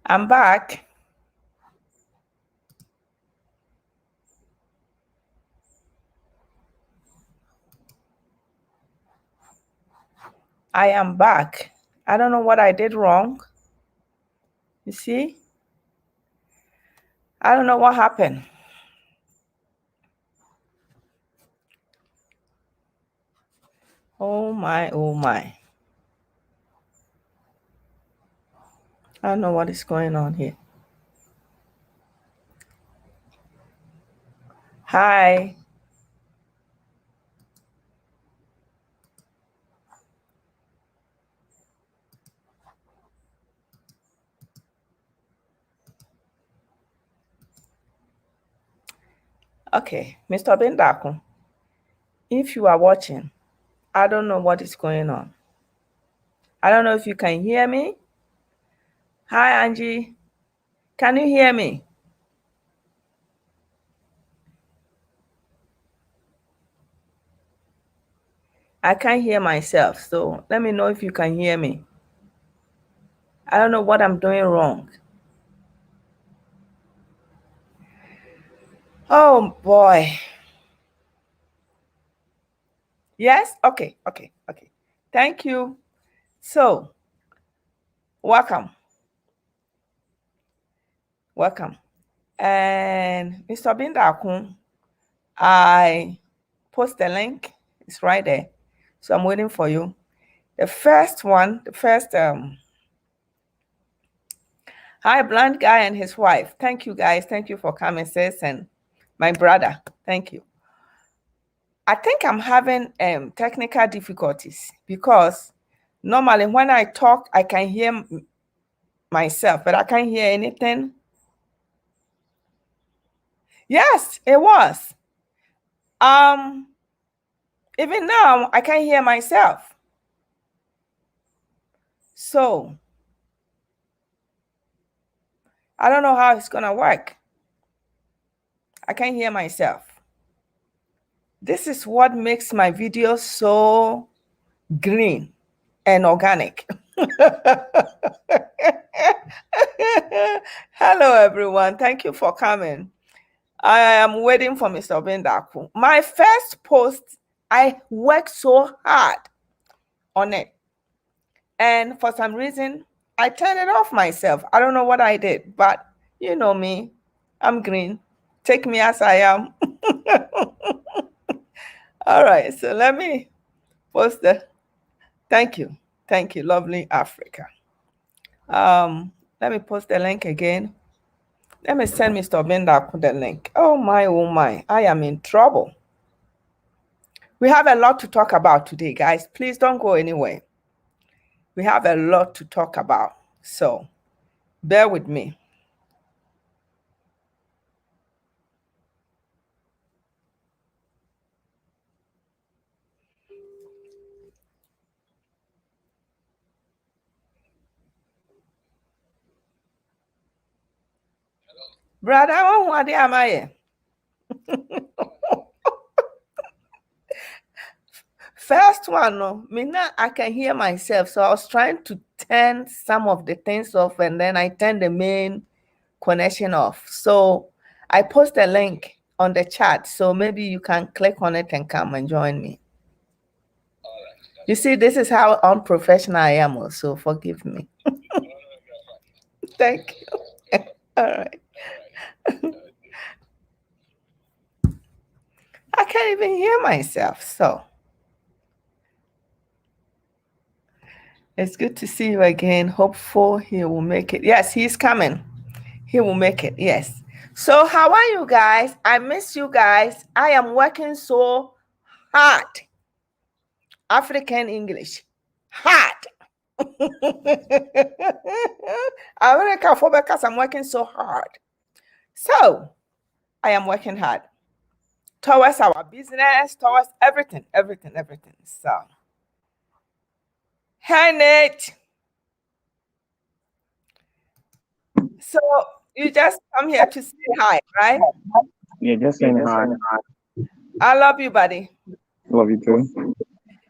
I'm back. I am back. I don't know what I did wrong. You see? I don't know what happened. Oh my, oh my. I don't know what is going on here. Hi. Okay, Mr. Bendaku, if you are watching, I don't know what is going on. I don't know if you can hear me. Hi, Angie. Can you hear me? I can't hear myself, so let me know if you can hear me. I don't know what I'm doing wrong. Oh boy. Yes? Okay. Thank you. So, welcome. And Mr. Bindakun, I post the link. It's right there. So I'm waiting for you. The first, hi, Blind Guy and his wife. Thank you, guys. Thank you for coming, sis, and my brother. Thank you. I think I'm having technical difficulties because normally when I talk, I can hear myself, but I can't hear anything. Yes, it was. Even now, I can't hear myself. So, I don't know how it's gonna work. I can't hear myself. This is what makes my videos so green and organic. Hello, everyone. Thank you for coming. I am waiting for Mr. Bendaku. My first post, I worked so hard on it. And for some reason, I turned it off myself. I don't know what I did, but you know me, I'm green. Take me as I am. All right, so let me post the, thank you, lovely Africa. Let me post the link again. Let me send Mr. Bendaku the link. Oh my, I am in trouble. We have a lot to talk about today, guys. Please don't go anywhere. We have a lot to talk about, so bear with me. Brother, what am I? First one, no, me now I can hear myself. So I was trying to turn some of the things off, and then I turned the main connection off. So I post a link on the chat, so maybe you can click on it and come and join me. You see, this is how unprofessional I am. Also, forgive me. Thank you. All right. I can't even hear myself. So it's good to see you again. Hopeful he will make it. Yes, he's coming. He will make it. Yes. So how are you guys? I miss you guys. I am working so hard. African English. Hard. America for because I'm working so hard. So I am working hard towards our business, towards everything. So, hi Nate. So you just come here to say hi, right? Yeah, just saying hi. I love you, buddy. Love you too.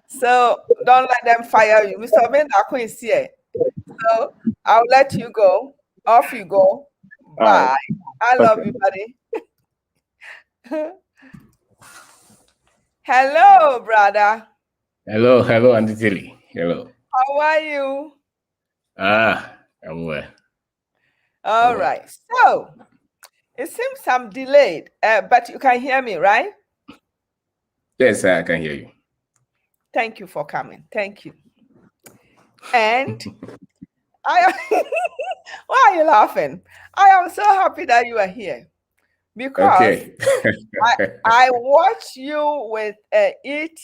So don't let them fire you. Mr. Bendaku is here. So I'll let you go. Off you go. Bye. right. I love Okay. you, buddy. Hello, brother. Hello, Auntie Tilly. Hello. How are you? I'm well. All Well. right. So it seems I'm delayed, but you can hear me, right? Yes, I can hear you. Thank you for coming. Thank you. And I why are you laughing? I am so happy that you are here because Okay. I watch you with Eat,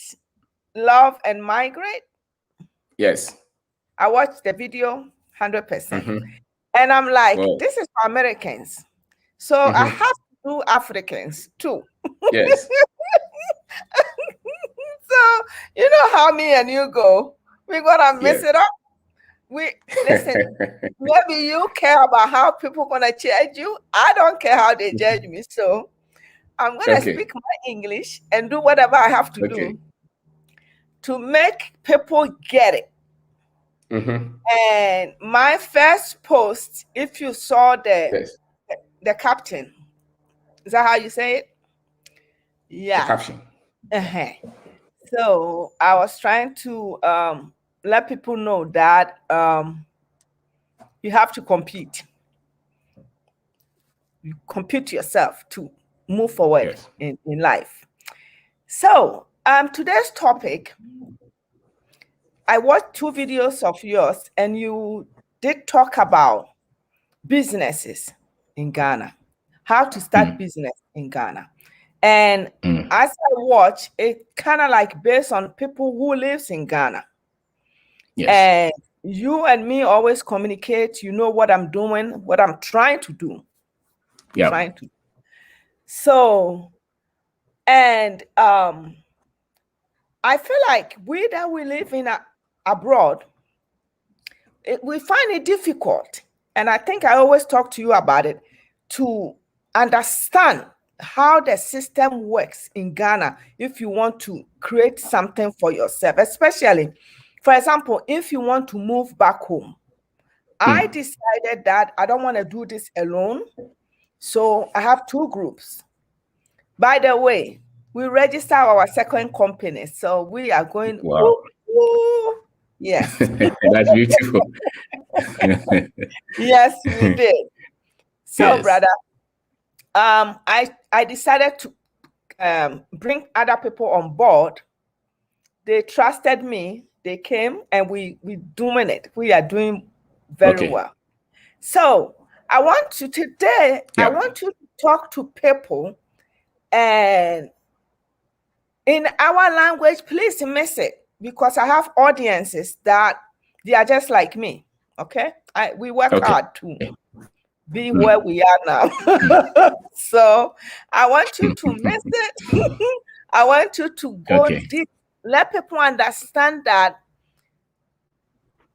Love, and Migrate. Yes. I watched the video 100%. Mhm. And I'm like, Wow. this is for Americans. So I have to do Africans too. Yes. So you know how me and you go. We're gonna mess Yes. it up. We listen, maybe you care about how people gonna judge you. I don't care how they judge me. So I'm gonna Okay. speak my English and do whatever I have to Okay. do to make people get it. Mhm. And my first post, if you saw Yes. the captain, is that how you say it? The Yeah. caption. Uh-huh. So I was trying to let people know that you have to compete. You compete yourself to move forward Yes. in life. So today's topic, I watched 2 videos of yours and you did talk about businesses in Ghana, how to start business in Ghana. And as I watch, it kind of like based on people who lives in Ghana. Yes. And you and me always communicate. You know what I'm doing, what I'm trying to do. Yeah. Trying to. So, and I feel like we that we live in abroad, we find it difficult. And I think I always talk to you about it to understand how the system works in Ghana if you want to create something for yourself, especially, for example, if you want to move back home. I decided that I don't want to do this alone. So I have 2 groups. By the way, we register our second company. So we are going. Wow. Woo. Yes. That's beautiful. Yes, we did. So, Yes. brother, I decided to bring other people on board. They trusted me. They came and we doing it. We are doing very Okay. well. So I want you today, I Yeah. want you to talk to people and in our language, please miss it because I have audiences that they are just like me. Okay. We work Okay. hard to be where we are now. So I want you to miss it. I want you to go Okay. deep. Let people understand that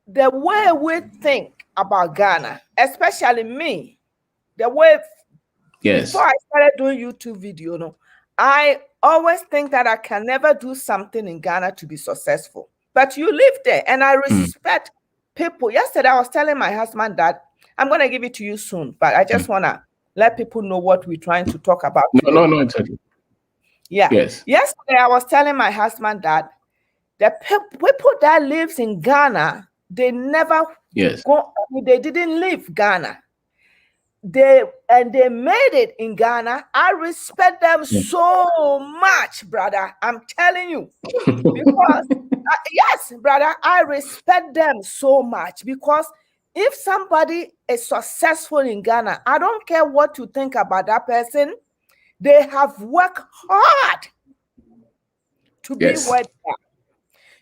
the way we think about Ghana, especially me, the way Yes. before I started doing YouTube video, I always think that I can never do something in Ghana to be successful. But you live there, and I respect people. Yesterday, I was telling my husband that I'm going to give it to you soon, but I just want to let people know what we're trying to talk about today. No, it's okay. Yeah. Yes. Yesterday, I was telling my husband that the people that lives in Ghana, they never Yes. they didn't leave Ghana. They made it in Ghana. I respect them so much, brother. I'm telling you. Because yes, brother, I respect them so much because if somebody is successful in Ghana, I don't care what you think about that person. They have worked hard to be Yes. where they are.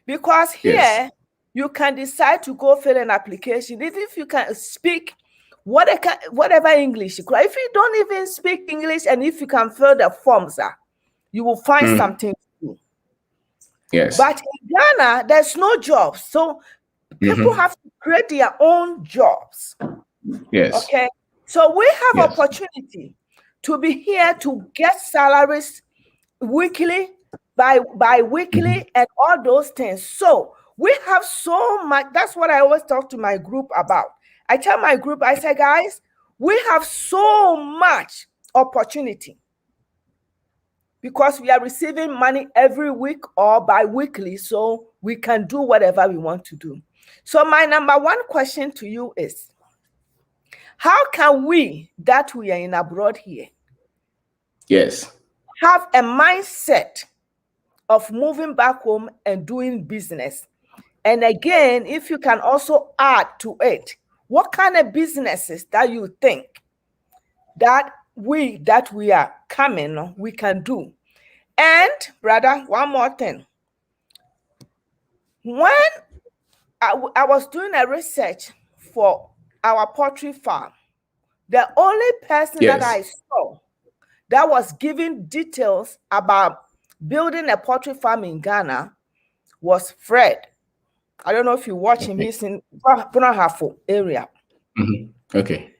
Because here you can decide to go fill an application. Even if you can speak whatever English, if you don't even speak English and if you can fill the forms, you will find something to do. Yes. But in Ghana, there's no jobs. So people have to create their own jobs. Yes. Okay. So we have opportunity to be here to get salaries weekly, bi-weekly, and all those things. So we have so much. That's what I always talk to my group about. I tell my group, I say, guys, we have so much opportunity because we are receiving money every week or bi-weekly, so we can do whatever we want to do. So my number one question to you is, how can we that we are in abroad here Yes. have a mindset of moving back home and doing business? And again, if you can also add to it, what kind of businesses that you think that we are coming, we can do? And brother, one more thing. When I was doing a research for our poultry farm, the only person that I saw that was giving details about building a poultry farm in Ghana was Fred. I don't know if you watch him. He's in Punahafo area. Okay.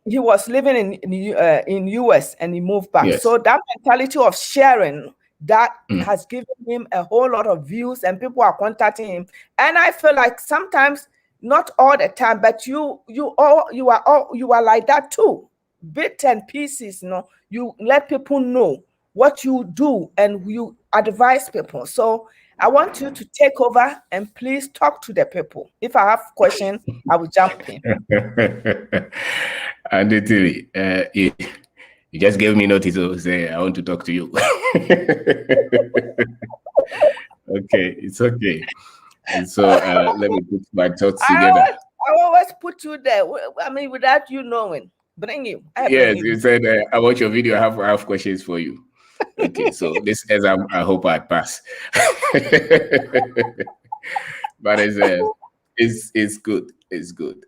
He was living in US and he moved back. Yes. So that mentality of sharing, that has given him a whole lot of views, and people are contacting him. And I feel like sometimes, not all the time, but you are like that too. Bits and pieces, you let people know what you do and you advise people. So I want you to take over and please talk to the people. If I have questions, I will jump in. And you just gave me notice to say I want to talk to you. Okay, it's okay. And so let me put my thoughts together. I always put you there. I mean, without you knowing, bring you. Yes, you said I watch your video. I have questions for you. Okay, so this exam, I hope I pass. But it's good. It's good.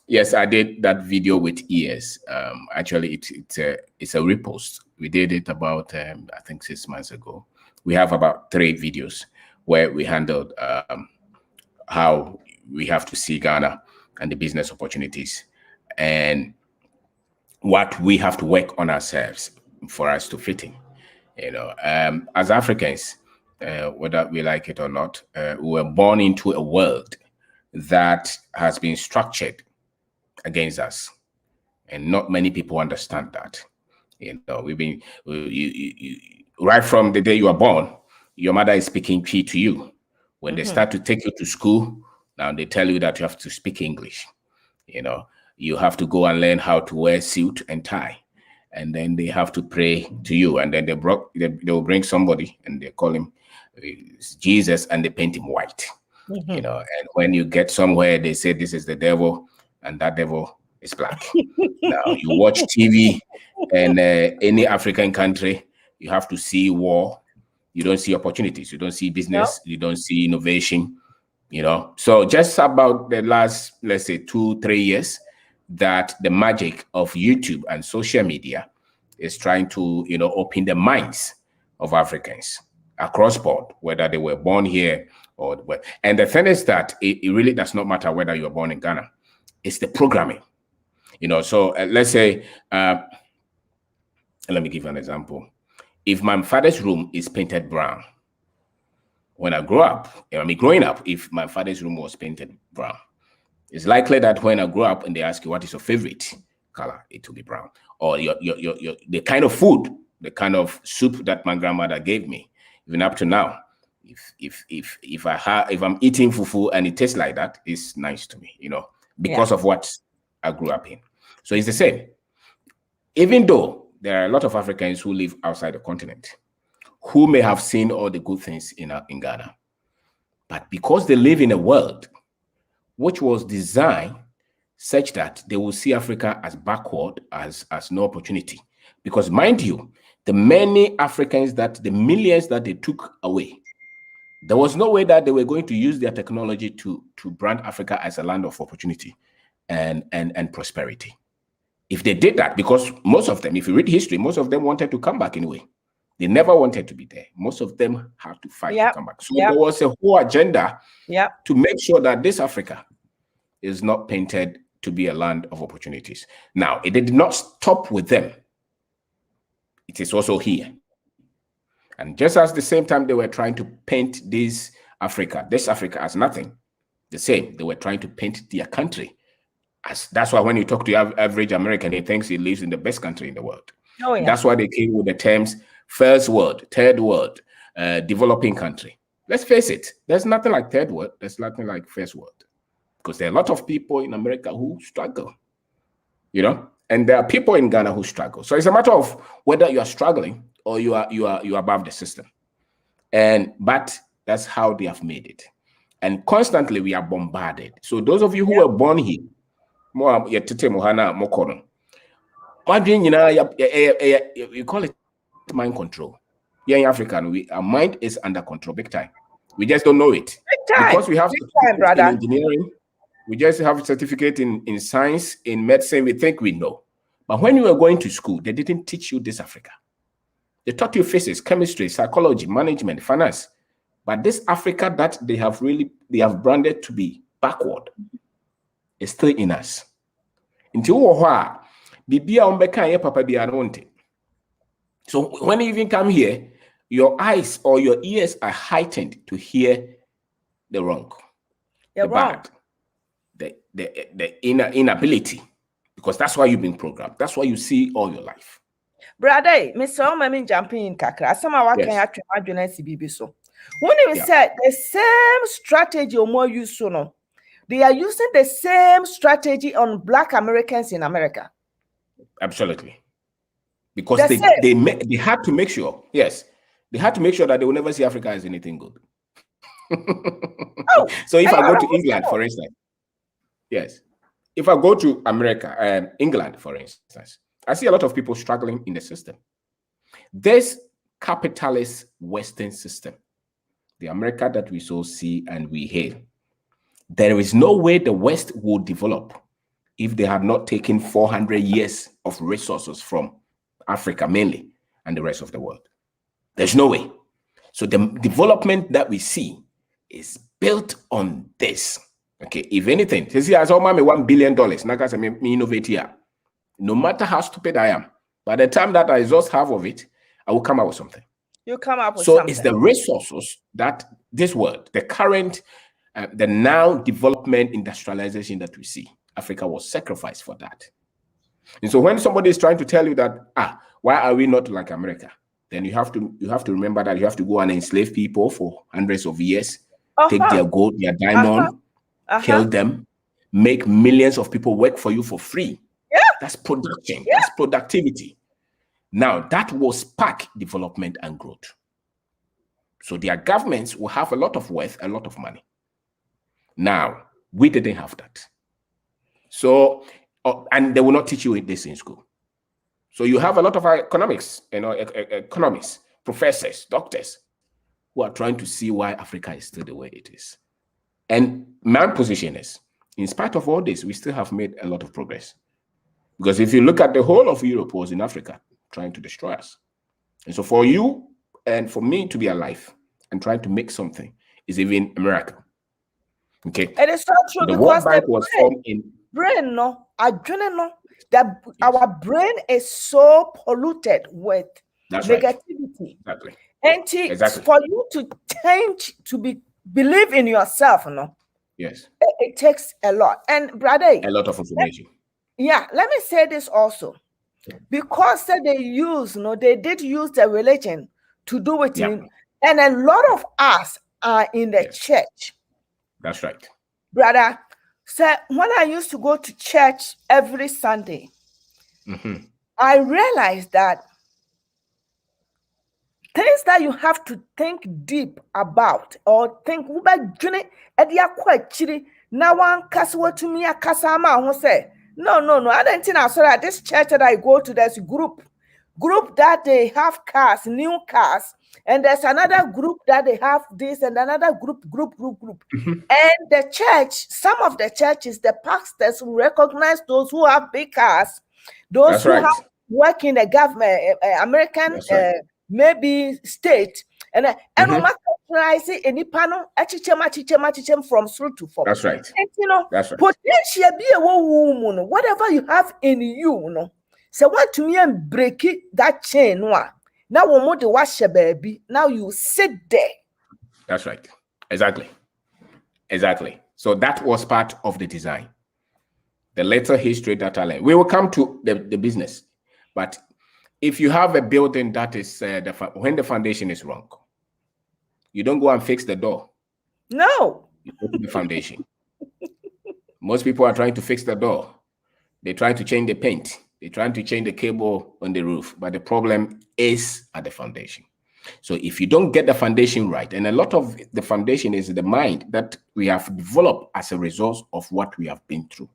Yes, I did that video with ES. Actually, it's a repost. We did it about I think 6 months ago. We have about 3 videos where we handled how we have to see Ghana and the business opportunities, and what we have to work on ourselves for us to fit in. As Africans, whether we like it or not, we were born into a world that has been structured against us, and not many people understand that. We've been right from the day you are born, your mother is speaking P to you. When they start to take you to school, now they tell you that you have to speak English. You have to go and learn how to wear suit and tie, and then they have to pray to you, and then they will bring somebody and they call him Jesus and they paint him white. And when you get somewhere, they say this is the devil, and that devil is black. Now you watch TV, and any African country, you have to see war. You don't see opportunities. You don't see business. No. You don't see innovation. So just about the last, let's say 2-3 years, that the magic of YouTube and social media is trying to, open the minds of Africans across board, whether they were born here or what. And the thing is that it really does not matter whether you are born in Ghana. It's the programming, So let's say, let me give you an example. If my father's room is painted brown, when I grow up, growing up, if my father's room was painted brown, it's likely that when I grow up and they ask you what is your favorite color, it will be brown. Or the kind of food, the kind of soup that my grandmother gave me, even up to now, if I'm eating fufu and it tastes like that, it's nice to me, because of what I grew up in. So it's the same. Even though there are a lot of Africans who live outside the continent, who may have seen all the good things in Ghana, but because they live in a world which was designed such that they will see Africa as backward, as no opportunity. Because mind you, the many Africans the millions that they took away, there was no way that they were going to use their technology to brand Africa as a land of opportunity and prosperity. If they did that, because most of them, if you read history, most of them wanted to come back anyway. They never wanted to be there. Most of them had to fight to come back. So there was a whole agenda to make sure that this Africa is not painted to be a land of opportunities. Now, it did not stop with them. It is also here. And just as the same time they were trying to paint this Africa as nothing, the same, they were trying to paint their country That's why when you talk to average American, he thinks he lives in the best country in the world. Oh, yeah. That's why they came with the terms first world, third world, developing country. Let's face it, there's nothing like third world, there's nothing like first world. Because there are a lot of people in America who struggle, you know, and there are people in Ghana who struggle. So it's a matter of whether you are struggling or you are above the system. But that's how they have made it. And constantly we are bombarded. So those of you who were born here, you call it mind control. Here in Africa, our mind is under control big time. We just don't know it. Because we have in engineering, we just have a certificate in science, in medicine, we think we know. But when you were going to school, they didn't teach you this Africa. They taught you physics, chemistry, psychology, management, finance. But this Africa that they have branded to be backward is still in us. So when you even come here, your eyes or your ears are heightened to hear the wrong, bad, the inability, because that's why you've been programmed. That's why you see all your life. Brother, Mr. Omamin jumping in kakra. Some of can actually imagine CBB so. When you said the same strategy or more useful, they are using the same strategy on Black Americans in America. Absolutely. Because they had to make sure, they had to make sure that they will never see Africa as anything good. So if I go to England, for instance, if I go to America, England, for instance, I see a lot of people struggling in the system. This capitalist Western system, the America that we so see and we hail, there is no way the West will develop if they have not taken 400 years of resources from Africa mainly and the rest of the world. There's no way. So the development that we see is built on this. Okay, if anything, this year has almost $1 billion. Me innovate here. No matter how stupid I am, by the time that I exhaust half of it, I will come up with something. You come up with something. So it's the resources that this world, the current, the now development industrialization that we see, Africa was sacrificed for that. And so when somebody is trying to tell you that, why are we not like America? Then you have to remember that you have to go and enslave people for hundreds of years, take their gold, their diamond, kill them, make millions of people work for you for free. Yeah. That's production. Yeah. That's productivity. Now, that will spark development and growth. So their governments will have a lot of wealth, a lot of money. Now, we didn't have that. So, and they will not teach you this in school. So you have a lot of economics, economists, professors, doctors, who are trying to see why Africa is still the way it is. And my position is, in spite of all this, we still have made a lot of progress. Because if you look at the whole of Europe was in Africa, trying to destroy us. And so for you and for me to be alive and trying to make something is even a miracle. Okay. It is so true, the because World Bank was formed in brain, that our brain is so polluted with negativity. Exactly. And for you to change, to believe in yourself, yes, it takes a lot. And brother, a lot of information. Let me say this also. Because they did use the religion to do it, and a lot of us are in the church. That's right, brother. So when I used to go to church every Sunday, I realized that things that you have to think deep about or think No. I don't think I saw that this church that I go to, there's a group that they have cars, new cars, and there's another group that they have this, and another group. And the church, some of the churches, the pastors recognize those who have big cars, those who have work in the government, American, maybe state, and any panel from through to form. That's right. And, that's right. Potential be a woman, whatever you have in you, so what to me and break it that chain. Now we want to wash your baby. Now you sit there. That's right. Exactly. So that was part of the design. the little history that I learned. We will come to the business, but if you have a building that is when the foundation is wrong, you don't go and fix the door. No. You go to the foundation. Most people are trying to fix the door. They're trying to change the paint. They're trying to change the cable on the roof, but the problem is at the foundation. So if you don't get the foundation right, and a lot of the foundation is the mind that we have developed as a result of what we have been through,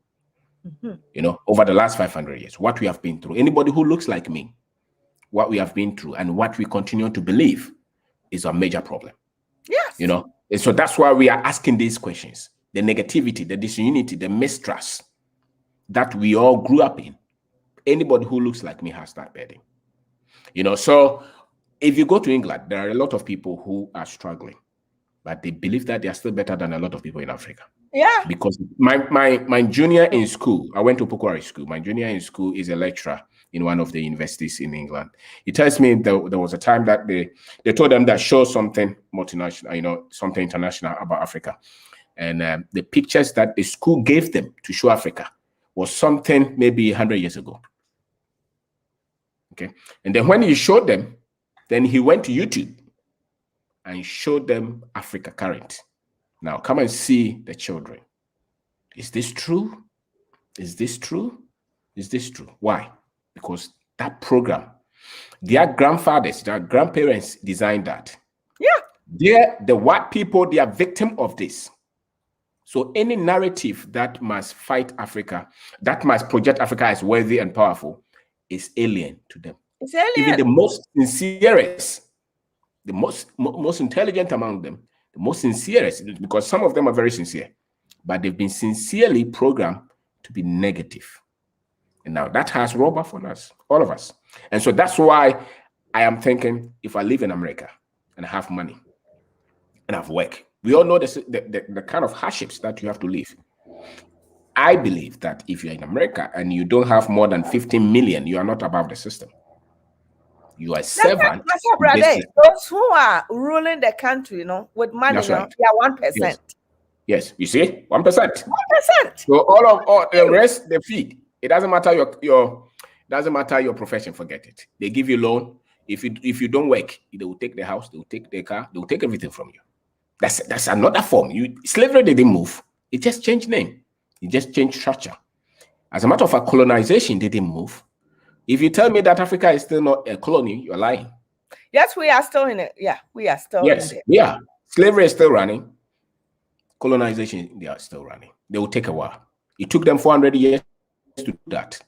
you know, over the last 500 years, what we have been through. Anybody who looks like me, what we have been through and what we continue to believe is a major problem. Yes. You know, and so that's why we are asking these questions. The negativity, the disunity, the mistrust that we all grew up in. Anybody who looks like me has that burden. You know, so if you go to England, there are a lot of people who are struggling, but they believe that they are still better than a lot of people in Africa. Yeah. Because my junior in school, I went to Pokwari school. My junior in school is a lecturer in one of the universities in England. He tells me there was a time that they told them that show something multinational, you know, something international about Africa. And the pictures that the school gave them to show Africa was something maybe 100 years ago. Okay. And then when he showed them, then he went to YouTube and showed them Africa current. Now come and see the children. Is this true? Is this true? Is this true? Why? Because that program, their grandfathers, their grandparents designed that. Yeah. The white people, they are victim of this. So any narrative that must fight Africa, that must project Africa as worthy and powerful, is alien to them. It's alien. Even the most sincerest, the most intelligent among them, the most sincerest, because some of them are very sincere, but they've been sincerely programmed to be negative. And now that has robbed off on us, all of us. And so that's why I am thinking, if I live in America and I have money and I have work, we all know the kind of hardships that you have to live. I believe that if you're in America and you don't have more than 15 million, you are not above the system. You are servant. Those who are ruling the country, you know, with money, That's right. they are 1%. Yes, you see, 1%. 1%. So all the rest, they feed. It doesn't matter your profession. Forget it. They give you loan. If you don't work, they will take the house. They will take the car. They will take everything from you. That's another form. Slavery didn't move. It just changed name. It just changed structure. As a matter of fact, colonization didn't move. If you tell me that Africa is still not a colony, you're lying. Yes, we are still in it. Yeah, we are still in it. Yeah. Slavery is still running. Colonization, they are still running. They will take a while. It took them 400 years to do that.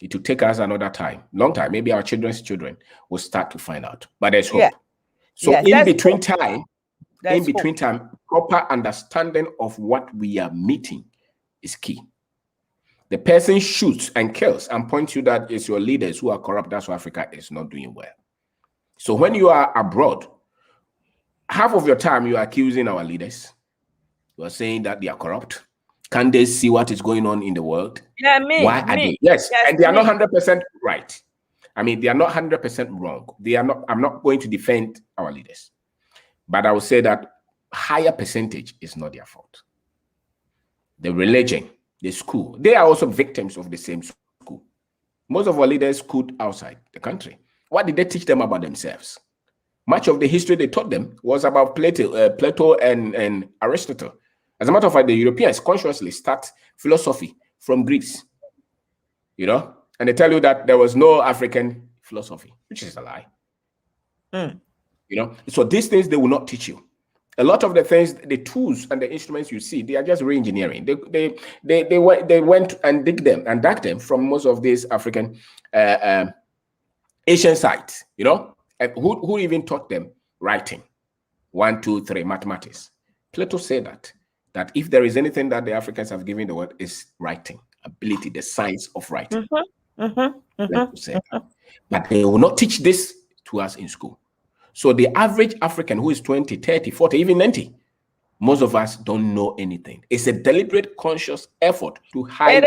It will take us another time, long time. Maybe our children's children will start to find out. But there's hope. Yeah. So in between time, proper understanding of what we are meeting is key. The person shoots and kills and points you that it's your leaders who are corrupt. That's why Africa is not doing well. So when you are abroad, half of your time you are accusing our leaders. You are saying that they are corrupt. Can they see what is going on in the world? Yeah, me. Why are they? Yes, and they are not 100% right. I mean, they are not 100% wrong. They are not. I'm not going to defend our leaders, but I will say that higher percentage is not their fault. The religion, the school, they are also victims of the same school. Most of our leaders schooled outside the country. What did they teach them about themselves? Much of the history they taught them was about Plato and Aristotle. As a matter of fact, the Europeans consciously start philosophy from Greece, you know, and they tell you that there was no African philosophy, which is a lie. You know, so these things they will not teach you. A lot of the things, the tools and the instruments you see, they are just re-engineering. They went and dug them from most of these African Asian sites, you know. And who even taught them writing? 1, 2, 3, mathematics. Plato said that if there is anything that the Africans have given the world is writing, ability, the science of writing. Plato said that. But they will not teach this to us in school. So the average African who is 20, 30, 40, even 90, most of us don't know anything. It's a deliberate, conscious effort to hide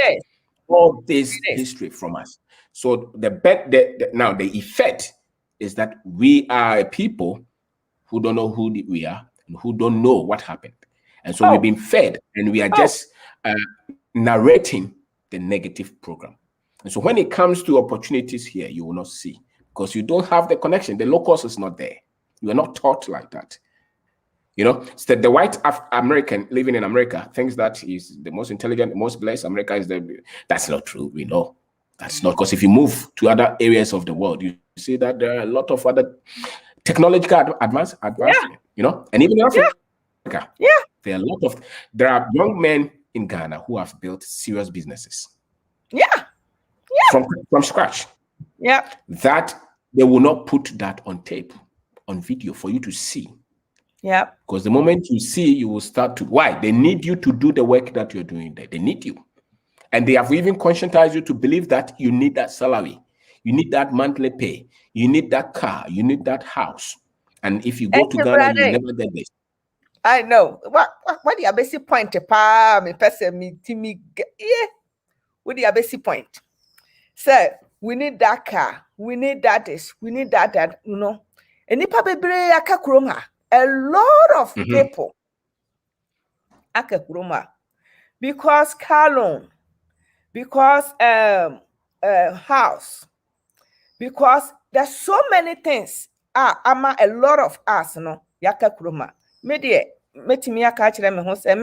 all this history from us. So now the effect is that we are a people who don't know who we are and who don't know what happened. And so we've been fed and we are just narrating the negative program. And so when it comes to opportunities here, you will not see because you don't have the connection. The locus is not there. You are not taught like that. You know, so the white American living in America thinks that he's the most intelligent, the most blessed. America is that's not true. We know that's not, because if you move to other areas of the world, you see that there are a lot of other technological advancement, you know, and even in Africa, there are young men in Ghana who have built serious businesses. From scratch. That they will not put that on tape, on video for you to see. Because the moment you see, you will start to, why? They need you to do the work that you're doing there. They need you. And they have even conscientized you to believe that you need that salary. You need that monthly pay. You need that car. You need that house. And if you go to Ghana, you never get this. I know. What do you basic point? What do you basic point? So we need that car. We need that this. We need that, you know. And a lot of people because car loan, because house, because there's so many things. A lot of us, no, yaka kuruma. Me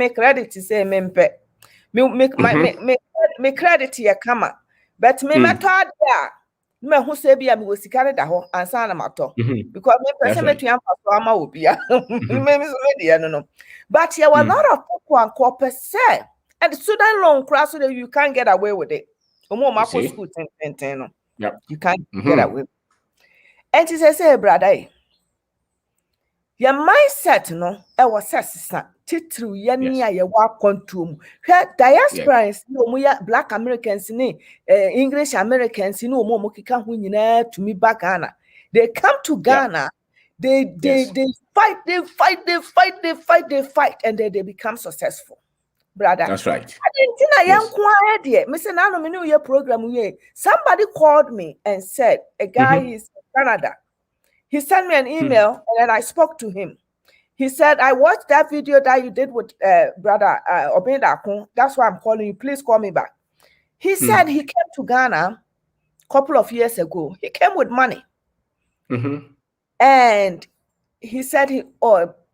credit say me credit ya kama, but me method ya. Me who say be me was carry that ho answer na matter because me person me to am for ama obia no. But there were a lot of people and corporate say, and the student loan class so that you can't get away with it. School 10 no. You can't get away. And she say brother, your mindset no e was sister titru ya nia ye wa control diasporans no mo ya black Americans ni English Americans no mo kika ho nyina to me back Ghana. They come to Ghana, they fight, and then they become successful. Brother, that's right. Somebody called me and said a guy is in Canada. He sent me an email and then I spoke to him. He said, I watched that video that you did with brother Obendakun. That's why I'm calling you. Please call me back. He said he came to Ghana a couple of years ago. He came with money. And he said he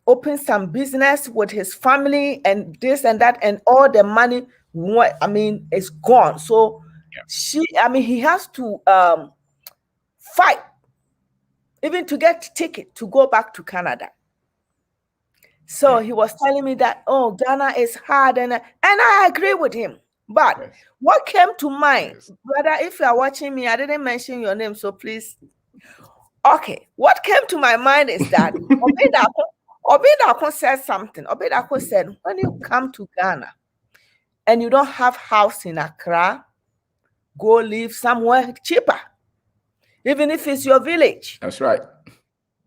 opened some business with his family and this and that, and all the money, is gone. So he has to fight even to get ticket to go back to Canada. So he was telling me that, Ghana is hard, and I agree with him. But what came to mind, brother, if you are watching me, I didn't mention your name, so please. Okay, what came to my mind is that Obedako said something. Obedako said, when you come to Ghana and you don't have house in Accra, go live somewhere cheaper. Even if it's your village. That's right.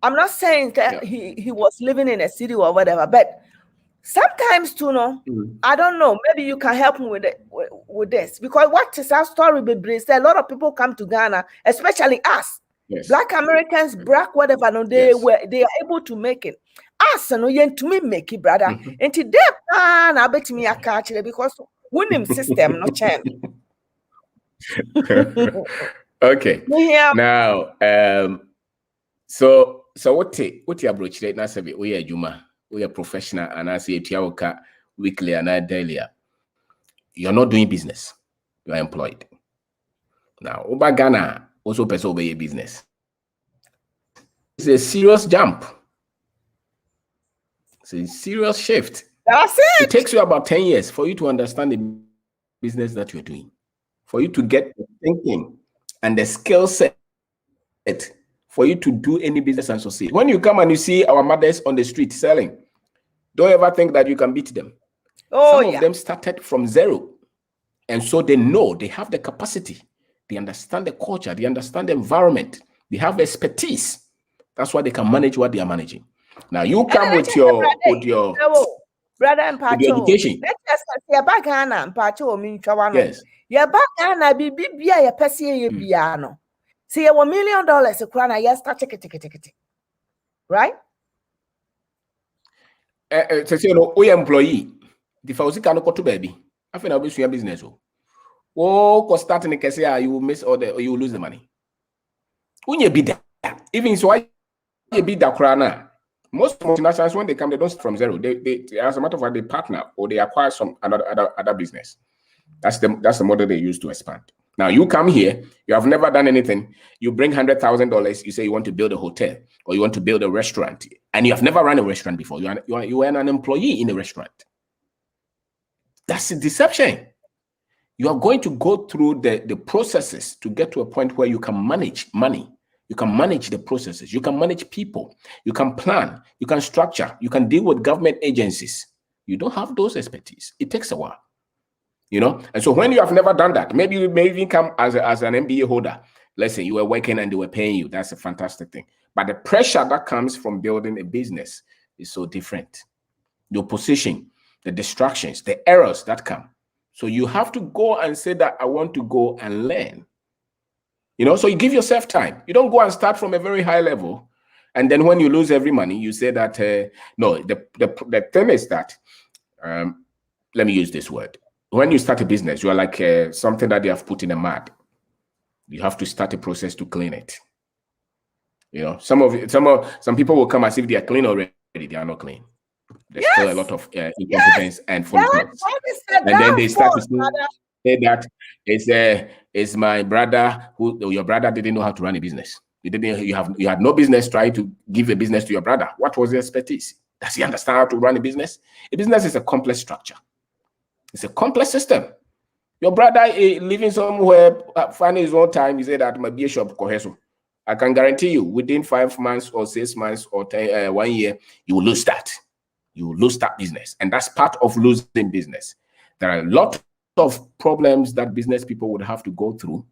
I'm not saying that he was living in a city or whatever, but sometimes too, I don't know. Maybe you can help me with this, because what is our story? A lot of people come to Ghana, especially us, Black Americans, black whatever. No, they are able to make it. Us, no, yen to me make it, brother. And today, I bet me I catch it because winning system no change. Okay. Now, so what you approach right now? Say we are Juma, we are professional, and I say Tiaoka weekly and daily. You're not doing business; you are employed. Now, over Ghana also pursue obey business. It's a serious jump. It's a serious shift. That's it. It takes you about 10 years for you to understand the business that you're doing, for you to get the thinking and the skill set for you to do any business and succeed. When you come and you see our mothers on the street selling, don't ever think that you can beat them. Some of them started from zero. And so they know, they have the capacity. They understand the culture. They understand the environment. They have expertise. That's why they can manage what they are managing. Now you come with your brother and education. Let's just back Ghana and Pacho mean Chawano. Yes. Your back Ghana be a pessi piano. See $1 million a crown a year start ticket. Right? So we employee. The Fauzi can go to baby. I think I'll be your business. Oh, cause starting the case, you will miss all the, or you will lose the money. When you be there, even so, why you be that crana? Most multinationals, when they come, they don't start from zero. They as a matter of fact, they partner or they acquire some other business. That's the model they use to expand. Now you come here, you have never done anything. You bring $100,000. You say you want to build a hotel or you want to build a restaurant, and you have never run a restaurant before. You are an employee in a restaurant. That's a deception. You are going to go through the processes to get to a point where you can manage money. You can manage the processes. You can manage people. You can plan. You can structure. You can deal with government agencies. You don't have those expertise. It takes a while. You know, and so when you have never done that, maybe you may even come as an MBA holder. Let's say you were working and they were paying you. That's a fantastic thing. But the pressure that comes from building a business is so different. Your position, the distractions, the errors that come. So you have to go and say that I want to go and learn. You know, so you give yourself time. You don't go and start from a very high level. And then when you lose every money, you say that, no, the thing is that, let me use this word. When you start a business, you are like something that they have put in a mud. You have to start a process to clean it. You know, some people will come as if they are clean already. They are not clean. There's still a lot of incompetence and foolishness. And then they start to say that it's my brother who your brother didn't know how to run a business. You had no business trying to give a business to your brother. What was the expertise? Does he understand how to run a business? A business is a complex structure. It's a complex system. Your brother living somewhere, finding his own time, he said that my beer shop coheso. I can guarantee you, within 5 months or 6 months or 1 year, you will lose that. You will lose that business. And that's part of losing business. There are a lot of problems that business people would have to go through,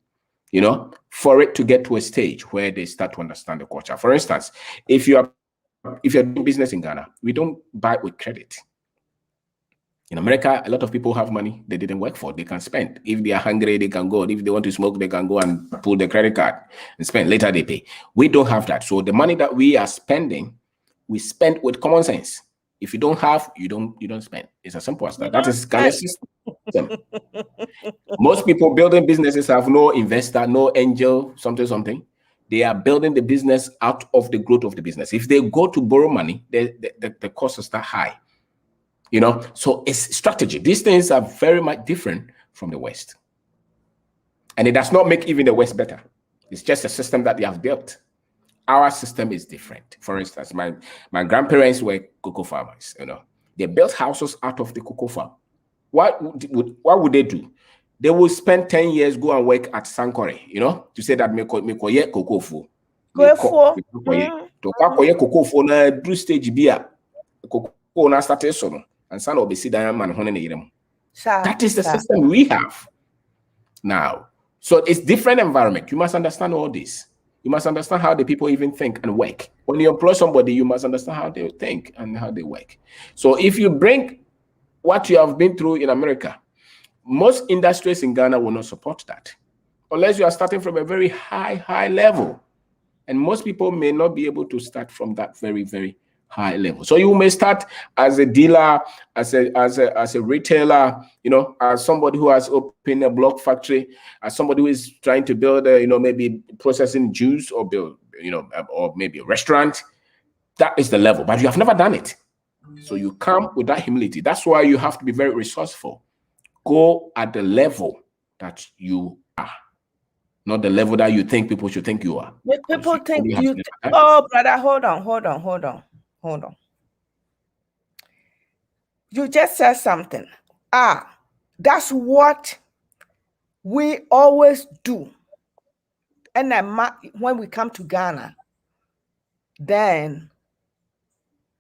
you know, for it to get to a stage where they start to understand the culture. For instance, if you're doing business in Ghana, we don't buy with credit. In America, a lot of people have money they didn't work for. They can spend. If they are hungry, they can go. If they want to smoke, they can go and pull the credit card and spend. Later, they pay. We don't have that. So the money that we are spending, we spend with common sense. If you don't have, you don't spend. It's as simple as that. That is Ghana's system. Most people building businesses have no investor, no angel, something. They are building the business out of the growth of the business. If they go to borrow money, the costs are that high. You know, so it's strategy. These things are very much different from the West. And it does not make even the West better. It's just a system that they have built. Our system is different. For instance, my grandparents were cocoa farmers, you know. They built houses out of the cocoa farm. What would they do? They would spend 10 years, go and work at Sankore, you know, to say that me koye cocoa fu. Cocoa fu na do stage beer. Cocoa na start so. And son will be sit down man. That is the system we have now. So it's different environment. You must understand all this. You must understand how the people even think and work. When you employ somebody, you must understand how they think and how they work. So if you bring what you have been through in America, most industries in Ghana will not support that unless you are starting from a very high level. And most people may not be able to start from that very, very high level. So you may start as a dealer, as a retailer, you know, as somebody who has opened a block factory, as somebody who is trying to build a, you know, maybe processing juice or build, you know, or maybe a restaurant. That is the level, but you have never done it. So you come with that humility. That's why you have to be very resourceful. Go at the level that you are, not the level that you think people should think you are. People think you. Oh, brother, hold on. You just said something. That's what we always do. And then when we come to Ghana, then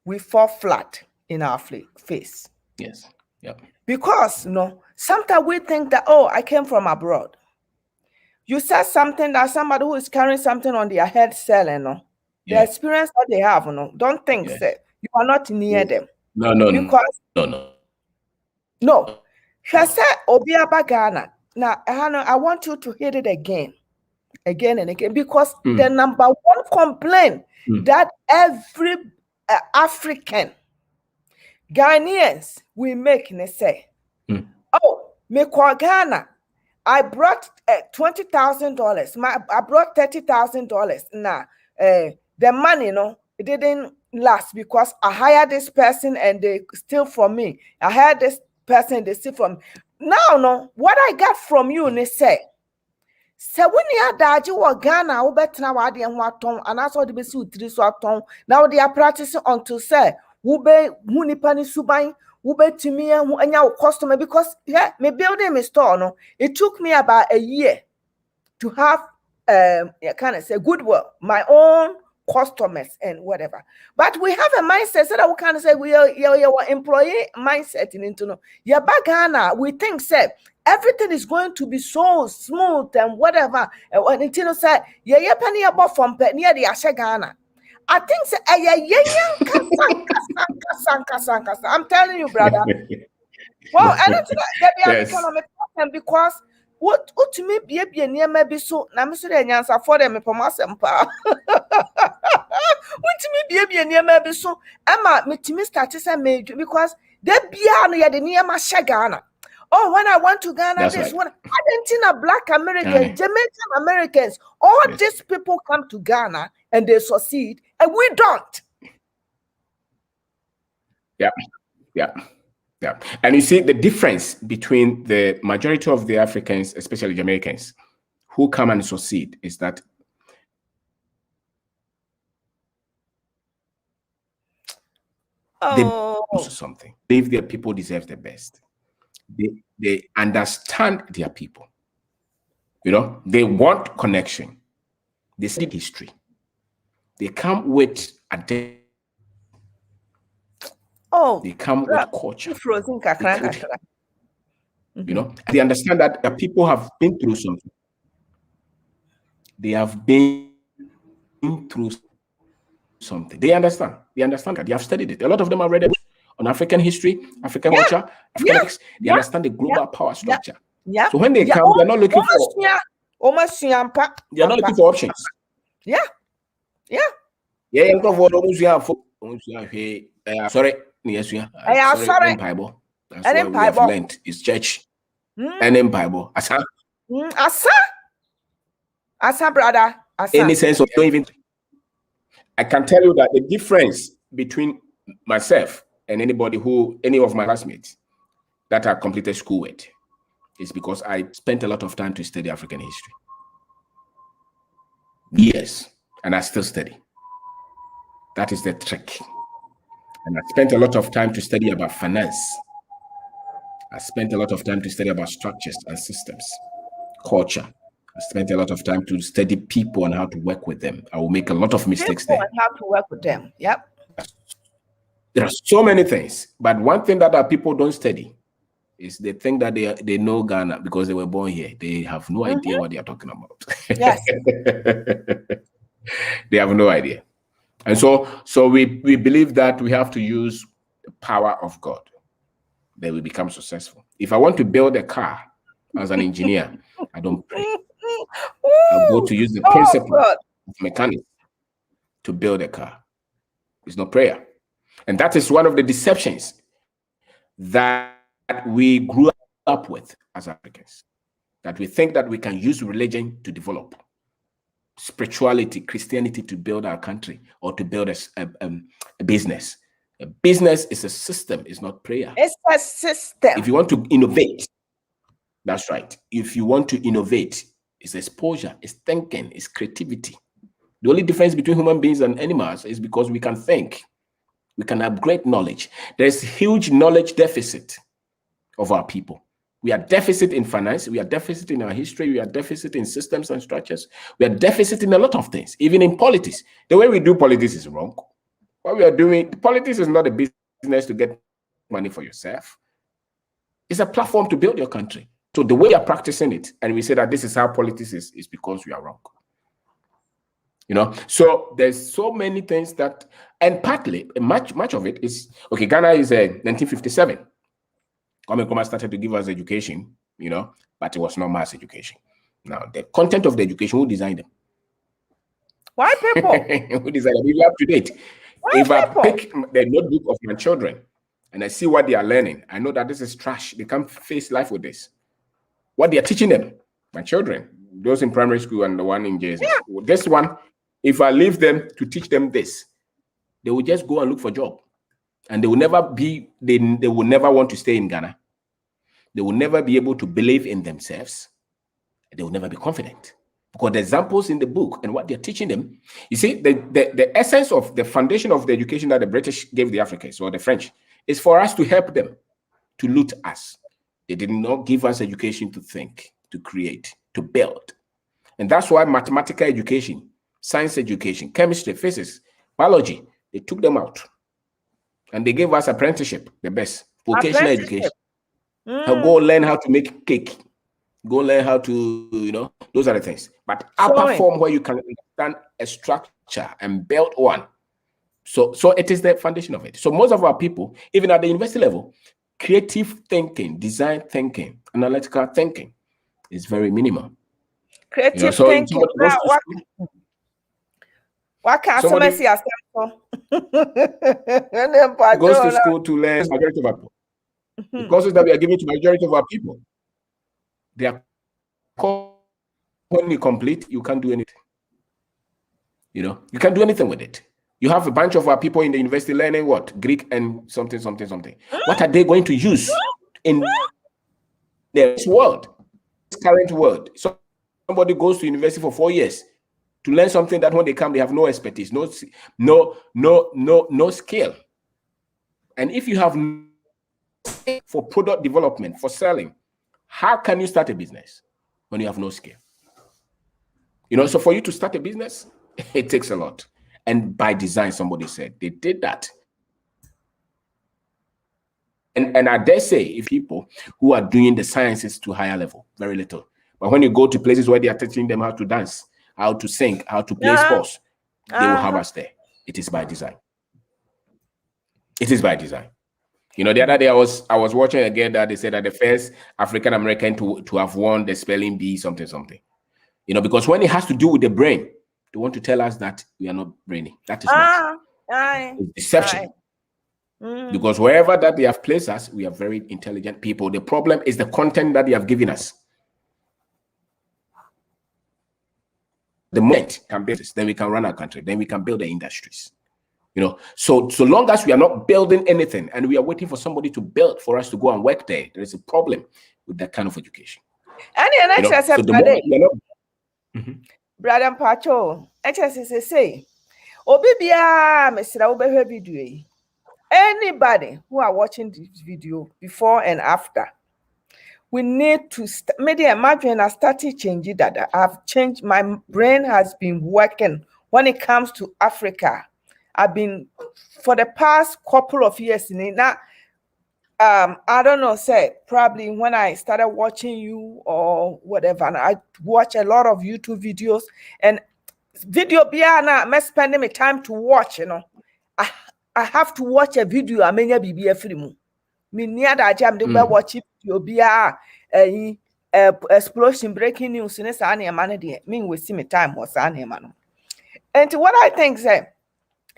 we fall flat in our face. Yes. Yep. Because, you know, sometimes we think that, oh, I came from abroad. You said something that somebody who is carrying something on their head selling, you know, the experience that they have, you know, don't think that you are not near them. No. She said, Obiaba Ghana. Now, Hannah, I want you to hit it again and again, because the number one complaint that every African Ghanaians we make, they say, oh, me kwa Ghana, I brought $20,000. I brought $30,000. Nah, the money, it didn't last because I hired this person and they steal from me. I hired this person, they steal from me. Now, no, what I got from you, they say, when you are you Ghana, we better now add in what ton, and that's what the best 3 so ton. Now they are practicing until say, Ube Munipani Subai. To me and your customer, because me building my store, no, it took me about a year to have kind of say goodwill, my own customers and whatever. But we have a mindset so that we can say we are employee mindset in into no. Yeah, back Ghana, we think say everything is going to be so smooth and whatever. And when it say yeah penny about from near the Asha Ghana. I think say I'm telling you, brother. Well, I don't think that be an economic problem because what to me be near maybe so now me say the answer for them for myself. What to me be near maybe so Emma me to me start to say major because they be no the near my Ghana. Oh, when I went to Ghana, That's this right. one Argentina, Black Americans, Jamaican Americans, all these people come to Ghana and they succeed, and we don't. Yeah. And you see the difference between the majority of the Africans, especially Jamaicans, who come and succeed is that they do something. They believe their people deserve the best. They understand their people. You know, they want connection. They study history. They come with they come with culture. You know, they understand that the people have been through something. They have been through something. They understand. They understand that. They have studied it. A lot of them are read on African history, African culture, African They understand the global power structure. Yeah. So when they come, they're not looking for options. Yeah. Sorry. That's why we have learned is church and in Bible. Asa, brother. Any sense of don't even. I can tell you that the difference between myself and any of my classmates that I completed school with is because I spent a lot of time to study African history. Yes, and I still study. That is the trick. And I spent a lot of time to study about finance. I spent a lot of time to study about structures and systems, culture. I spent a lot of time to study people and how to work with them. I will make a lot of mistakes there. And how to work with them. Yep. There are so many things, but one thing that our people don't study is they think that they know Ghana because they were born here. They have no idea what they are talking about. Yes. They have no idea. And so we believe that we have to use the power of God. Then we become successful. If I want to build a car as an engineer, I don't pray. I go to use the principle of mechanics to build a car. It's not prayer. And that is one of the deceptions that we grew up with as Africans. That we think that we can use religion to develop spirituality, Christianity to build our country or to build a business. A business is a system, it's not prayer. It's a system. If you want to innovate, that's right. If you want to innovate, it's exposure, it's thinking, it's creativity. The only difference between human beings and animals is because we can think, we can upgrade knowledge. There's huge knowledge deficit of our people. We are deficit in finance. We are deficit in our history. We are deficit in systems and structures. We are deficit in a lot of things, even in politics. The way we do politics is wrong. What we are doing, politics is not a business to get money for yourself. It's a platform to build your country. So the way you're practicing it, and we say that this is how politics is because we are wrong. You know, so there's so many things that, and partly, much of it is, okay, Ghana is 1957. Kwame Nkrumah started to give us education, you know, but it was not mass education. Now, the content of the education, who designed them? White people. Who designed them? If you're up to date. If I pick the notebook of my children and I see what they are learning, I know that this is trash. They can't face life with this. what they are teaching them, my children, those in primary school and the one in JSS. This one, if I leave them to teach them this, they will just go and look for a job. And they will never be, they will never want to stay in Ghana. They will never be able to believe in themselves. They will never be confident. Because the examples in the book and what they're teaching them, you see, the essence of the foundation of the education that the British gave the Africans or the French is for us to help them, to loot us. They did not give us education to think, to create, to build. And that's why mathematical education, science education, chemistry, physics, biology, they took them out. And they gave us apprenticeship, the best, vocational education. Go learn how to make cake. Go learn how to, those are the things. But upper form where you can understand a structure and build one. So it is the foundation of it. So most of our people, even at the university level, creative thinking, design thinking, analytical thinking is very minimal. Creative thinking. What can somebody see us for? Goes to school to learn majority of our people. The courses that we are giving to majority of our people, they are when you complete, you can't do anything. You can't do anything with it. You have a bunch of our people in the university learning what? Greek and something. What are they going to use in this world, this current world? So somebody goes to university for 4 years to learn something that when they come, they have no expertise, no skill. And if you have for product development, for selling, how can you start a business when you have no skill? So for you to start a business, it takes a lot. And by design, somebody said they did that. And I dare say, if people who are doing the sciences to higher level, very little. But when you go to places where they are teaching them how to dance, how to sing, how to play sports, they will have us there. It is by design. It is by design. The other day I was watching again that they said that the first African American to have won the spelling bee something. Because when it has to do with the brain, they want to tell us that we are not brainy. That is not deception. Because wherever that they have placed us, we are very intelligent people. The problem is the content that they have given us. The moment can build this, then we can run our country, then we can build the industries. So long as we are not building anything and we are waiting for somebody to build for us to go and work there, there is a problem with that kind of education. Brother Pacho, say, Obibia, Mr. video. Anybody who are watching this video before and after, we need to maybe imagine I started changing that. I've changed. My brain has been working when it comes to Africa. I've been for the past couple of years now. I don't know, say probably when I started watching you or whatever, and I watch a lot of YouTube videos and video beyond I'm spending my time to watch, I have to watch a video. I mean, be a film. Me near that jam the watch video beyond explosion breaking news in a sunny man. Mean we see me time was sunny man. And what I think is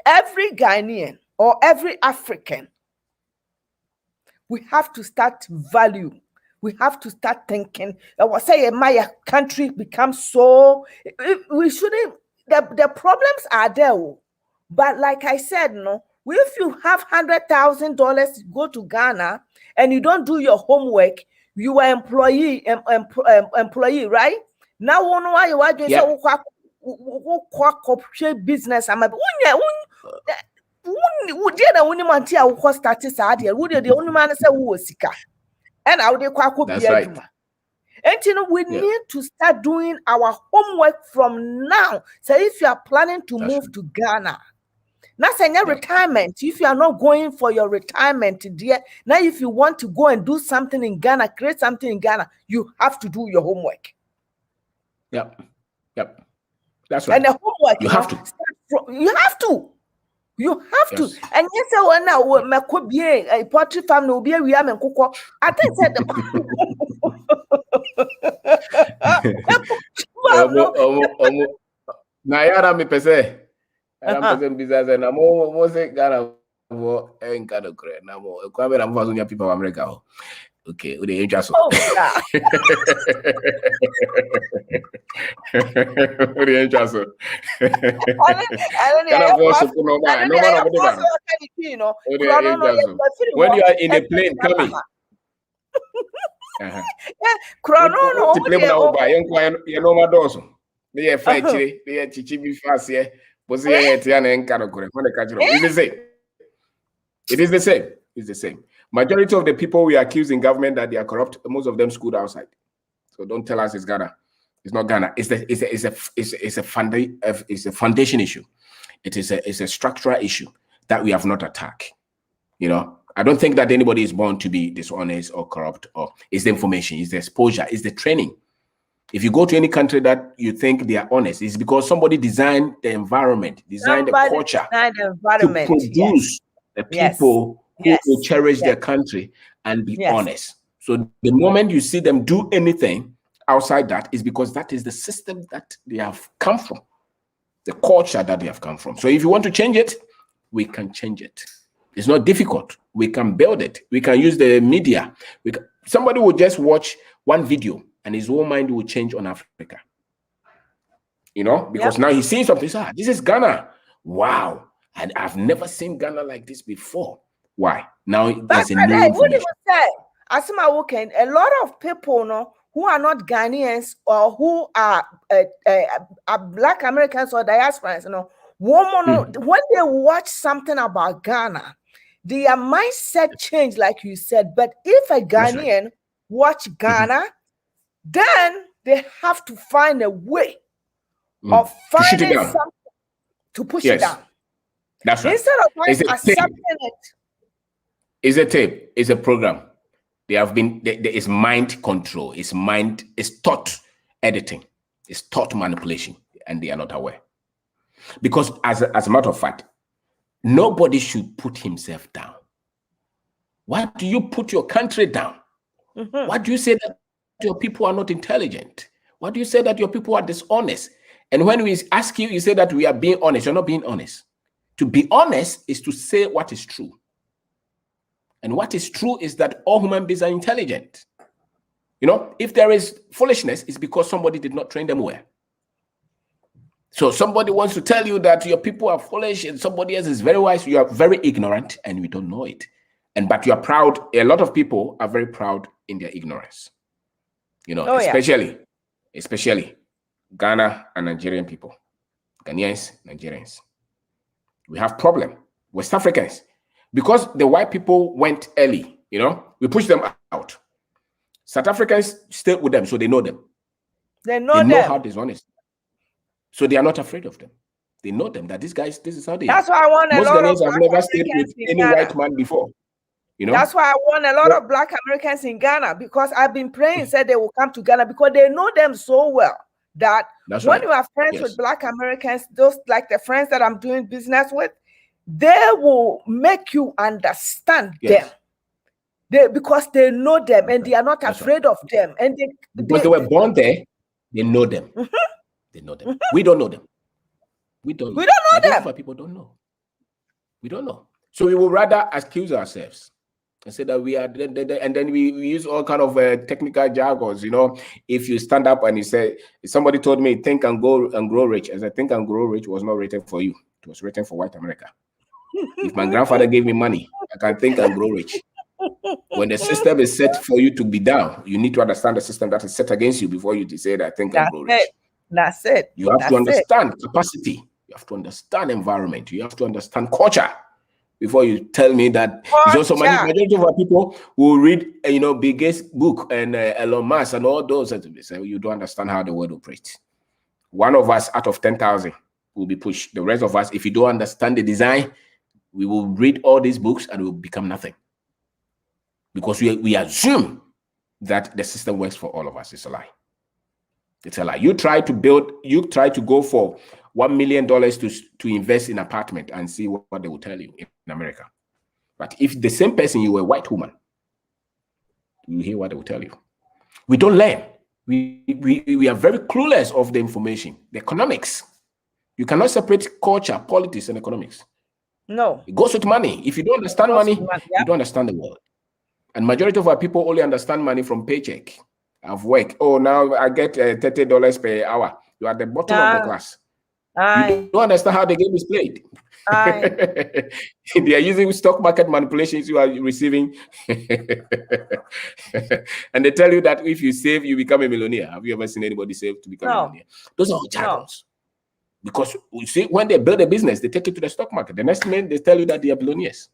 every Ghanaian or every African, we have to start value. We have to start thinking. I was saying my country becomes so. We shouldn't. The problems are there, but like I said, if you have $100,000, go to Ghana and you don't do your homework, you are employee, right? Now, why you are doing so business? I'm would the only man who started would the only man say who was sick? And I would That's right. And we need to start doing our homework from now. So if you are planning to move to Ghana, now saying retirement, if you are not going for your retirement, dear, now if you want to go and do something in Ghana, create something in Ghana, you have to do your homework. Yep. That's right. And the homework you have to. You have to. And yes, I now my could be a poultry farm will be a real and cook. I think said Nayara me pese. I'm business and I'm almost Ghana for Encado Cre. Now, Kwame Ramfazunia people of America. Okay, the interest. Oh, yeah. The interest. When you are in a plane coming. It is the same. It's the same. Majority of the people we accuse in government that they are corrupt, most of them schooled outside. So don't tell us it's Ghana. It's not Ghana. It's a foundation issue. It's a structural issue that we have not attacked. You know, I don't think that anybody is born to be dishonest or corrupt. Or it's the information, it's the exposure, it's the training. If you go to any country that you think they are honest, it's because somebody designed the environment, designed the culture to produce the people who will cherish their country and be honest. So the moment you see them do anything outside that is because that is the system that they have come from, the culture that they have come from. So if you want to change it, we can change it. It's not difficult. We can build it. We can use the media. Somebody will just watch one video and his whole mind will change on Africa. You know, because now he's seeing something. This is Ghana. Wow. And I've never seen Ghana like this before. Why? Now there's a new information. A lot of people who are not Ghanaians or who are Black Americans or diasporans, when they watch something about Ghana, their mindset change, like you said. But if a Ghanaian watch Ghana, then they have to find a way of finding something to push it down. That's right. Instead of accepting it. It's a tape. It's a program. There is mind control. It's thought editing. It's thought manipulation, and they are not aware. Because as a matter of fact, nobody should put himself down. Why do you put your country down? Why do you say that your people are not intelligent? Why do you say that your people are dishonest? And when we ask you, you say that we are being honest. You're not being honest. To be honest is to say what is true. And what is true is that all human beings are intelligent. You know, if there is foolishness, it's because somebody did not train them well. So somebody wants to tell you that your people are foolish and somebody else is very wise. You are very ignorant and we don't know it. But you are proud. A lot of people are very proud in their ignorance. You know, especially Ghana and Nigerian people. Ghanaians, Nigerians. We have problem. West Africans. Because the white people went early, you know, we pushed them out. South Africans stayed with them, so they know them. They know how dishonest. So they are not afraid of them. They know them, that these guys, this is how they That's why I want most Ghanaians have never stayed with any white man before. You know? That's why I want a lot of Black Americans in Ghana, because I've been praying, said they will come to Ghana because they know them so well that when you are friends with Black Americans, those like the friends that I'm doing business with, they will make you understand them. Because they know them and they are not afraid of them. And because they were born there, they know them. They know them. We don't know them. We don't know them. People don't know. We don't know. So we will rather accuse ourselves and say that we are, and then we use all kind of technical jargons. You know, if you stand up and you say, somebody told me, think and grow rich. As I think and grow rich was not written for you. It was written for white America. If my grandfather gave me money, I can think and grow rich. When the system is set for you to be down, you need to understand the system that is set against you before you say that think and grow rich. That's it. You have to understand capacity. You have to understand environment. You have to understand culture before you tell me that. Also, majority of our people will read, Bill Gates' book and Elon Musk and all those. So you don't understand how the world operates. One of us out of 10,000 will be pushed. The rest of us, if you don't understand the design, we will read all these books and we will become nothing. Because we assume that the system works for all of us. It's a lie. It's a lie. You try to go for $1 million to invest in an apartment and see what they will tell you in America. But if the same person, you were a white woman, you hear what they will tell you. We don't learn. We are very clueless of the information. The economics. You cannot separate culture, politics, and economics. No. It goes with money. If you don't understand money, you don't understand the world. And majority of our people only understand money from paycheck of work. Oh, now I get $30 per hour. You are at the bottom of the class. You don't understand how the game is played. They are using stock market manipulations. You are receiving, and they tell you that if you save, you become a millionaire. Have you ever seen anybody save to become a millionaire? Those are all jargons. Because you see, when they build a business, they take it to the stock market. The next minute, they tell you that they are billionaires.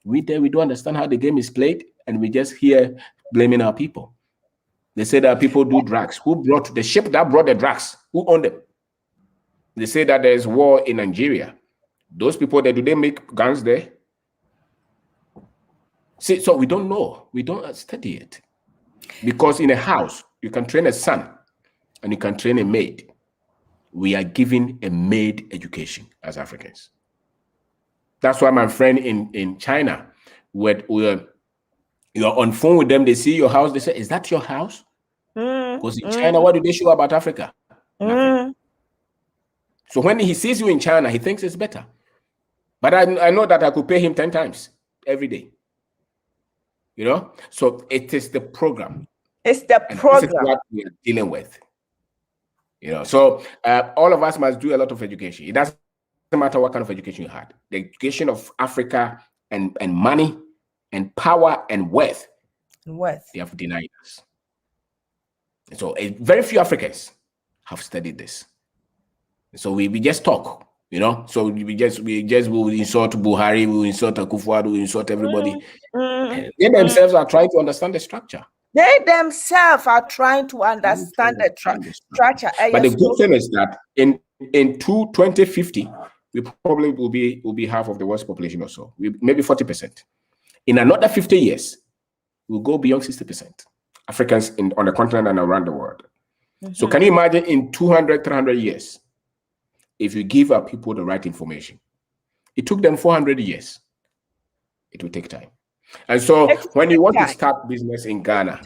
We don't understand how the game is played, and we just hear blaming our people. They say that people do drugs. Who brought the ship that brought the drugs? Who owned them? They say that there is war in Nigeria. Those people there, do they make guns there? See, so we don't know. We don't study it. Because in a house, you can train a son and you can train a maid. We are giving a maid education as Africans. That's why my friend in China, you're on phone with them, they see your house, they say, is that your house? Because in China, what do they show about Africa? Nothing. So when he sees you in China, he thinks it's better. But I know that I could pay him 10 times every day. You know? So it is the program. It's the program. This is what we are dealing with. You know, so all of us must do a lot of education. It doesn't matter what kind of education you had. The education of Africa and money and power and wealth. They have denied us. And so very few Africans have studied this. So we just talk, you know. So we just will insult Buhari, we will insult Akufo-Addo, we will insult everybody. They themselves are trying to understand the structure. They themselves are trying to understand the structure. But the good thing is that in 2050, we probably will be half of the world's population or so. Maybe 40%. In another 50 years, we'll go beyond 60%. Africans on the continent and around the world. So can you imagine in 200, 300 years, if you give our people the right information? It took them 400 years. It will take time. And so when you want to start business in Ghana,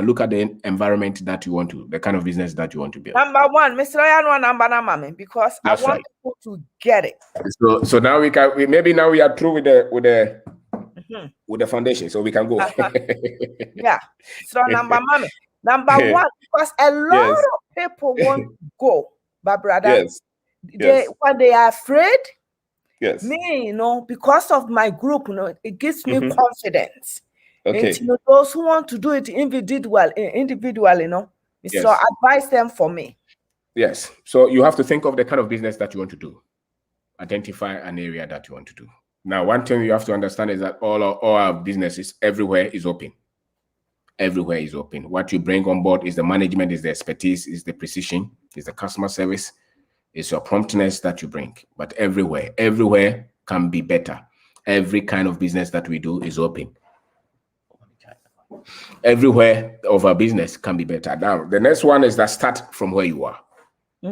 look at the environment that you want to, the kind of business that you want to build. Number one, Mr. Ryan, because that's I want people to get it. So now we are through with the foundation, so we can go. Yeah. So number one, because a lot of people want to go, but brother, when they are afraid. Yes. Me, you know, because of my group, you know, it gives me confidence. Okay. And, you know, those who want to do it individually, you know, so advise them for me. Yes. So you have to think of the kind of business that you want to do. Identify an area that you want to do. Now, one thing you have to understand is that all our businesses everywhere is open. Everywhere is open. What you bring on board is the management, is the expertise, is the precision, is the customer service. It's your promptness that you bring, but everywhere can be better. Every kind of business that we do is open. Everywhere of our business can be better. Now, the next one is that start from where you are.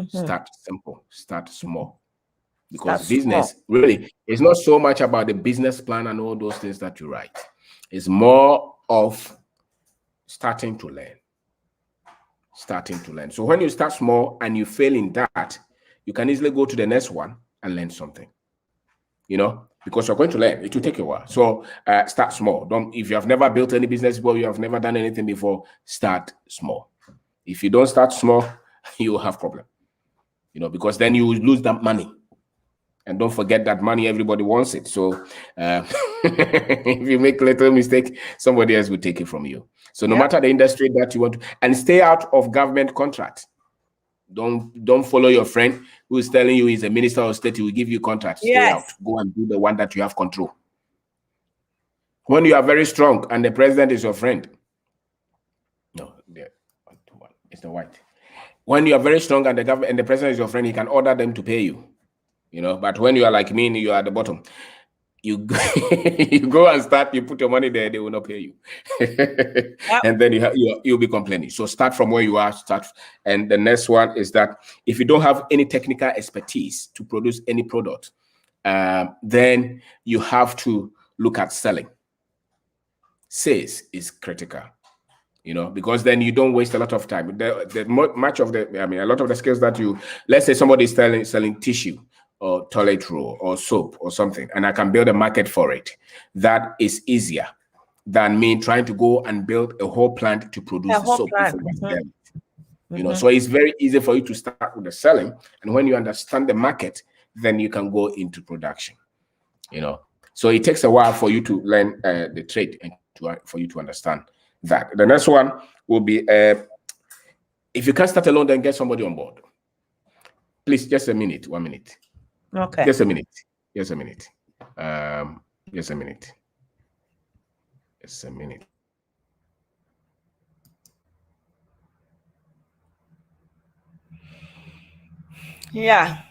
Start simple, start small. Because business really is not so much about the business plan and all those things that you write. It's more of starting to learn. So when you start small and you fail in that, you can easily go to the next one and learn something, you know, because you're going to learn. It will take a while. So start small. If you have never built any business before, you have never done anything before, start small. If you don't start small, you will have problem, you know, because then you will lose that money. And don't forget that money, everybody wants it. So if you make a little mistake, somebody else will take it from you. So no matter the industry that you want to, and stay out of government contracts. Don't follow your friend who is telling you he's a minister of state, he will give you contracts. Stay out. Go and do the one that you have control. When you are very strong and the president is your friend. No, it's the white. When you are very strong and the government and the president is your friend, he can order them to pay you. You know, but when you are like me, you are at the bottom. You go and start, you put your money there, they will not pay you. And then you'll be complaining. So start from where you are, and the next one is that if you don't have any technical expertise to produce any product, then you have to look at selling. Sales is critical, you know, because then you don't waste a lot of time. A lot of the skills that let's say somebody is selling tissue or toilet roll or soap or something, and I can build a market for it, that is easier than me trying to go and build a whole plant to produce the soap before I sell it. You know, so it's very easy for you to start with the selling, and when you understand the market, then you can go into production. You know, so it takes a while for you to learn the trade and for you to understand that. The next one will be if you can't start alone, then get somebody on board. Please, just a minute, 1 minute. Okay. Just a minute. Just a minute. Just a minute. Just a minute. Yeah.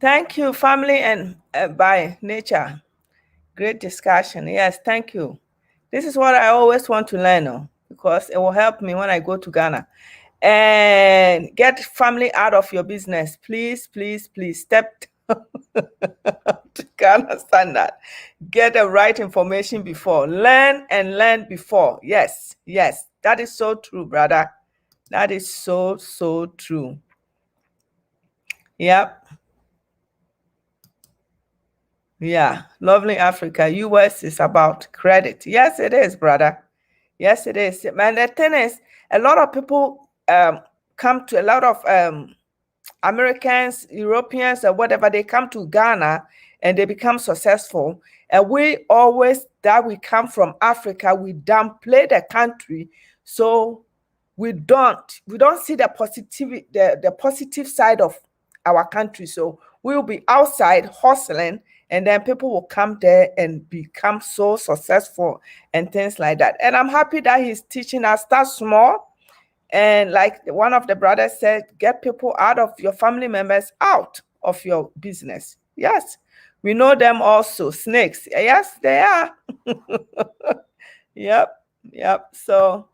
Thank you, family and by nature. Great discussion. Yes, thank you. This is what I always want to learn, because it will help me when I go to Ghana. And get family out of your business. Please, please, please step to Ghana standard. Get the right information before. Learn and learn before. Yes, yes. That is so true, brother. That is so, so true. Yep. Yeah. Lovely Africa. US is about credit. Yes, it is, brother. Yes, it is. And the thing is, a lot of people come to, a lot of Americans, Europeans, or whatever, they come to Ghana and they become successful. And we always, that we come from Africa, we downplay the country. So we don't see the positive side of our country. So we will be outside hustling, and then people will come there and become so successful and things like that. And I'm happy that he's teaching us, start small. And like one of the brothers said, get people out of your family members out of your business. Yes, we know them also. Snakes. Yes, they are. Yep. So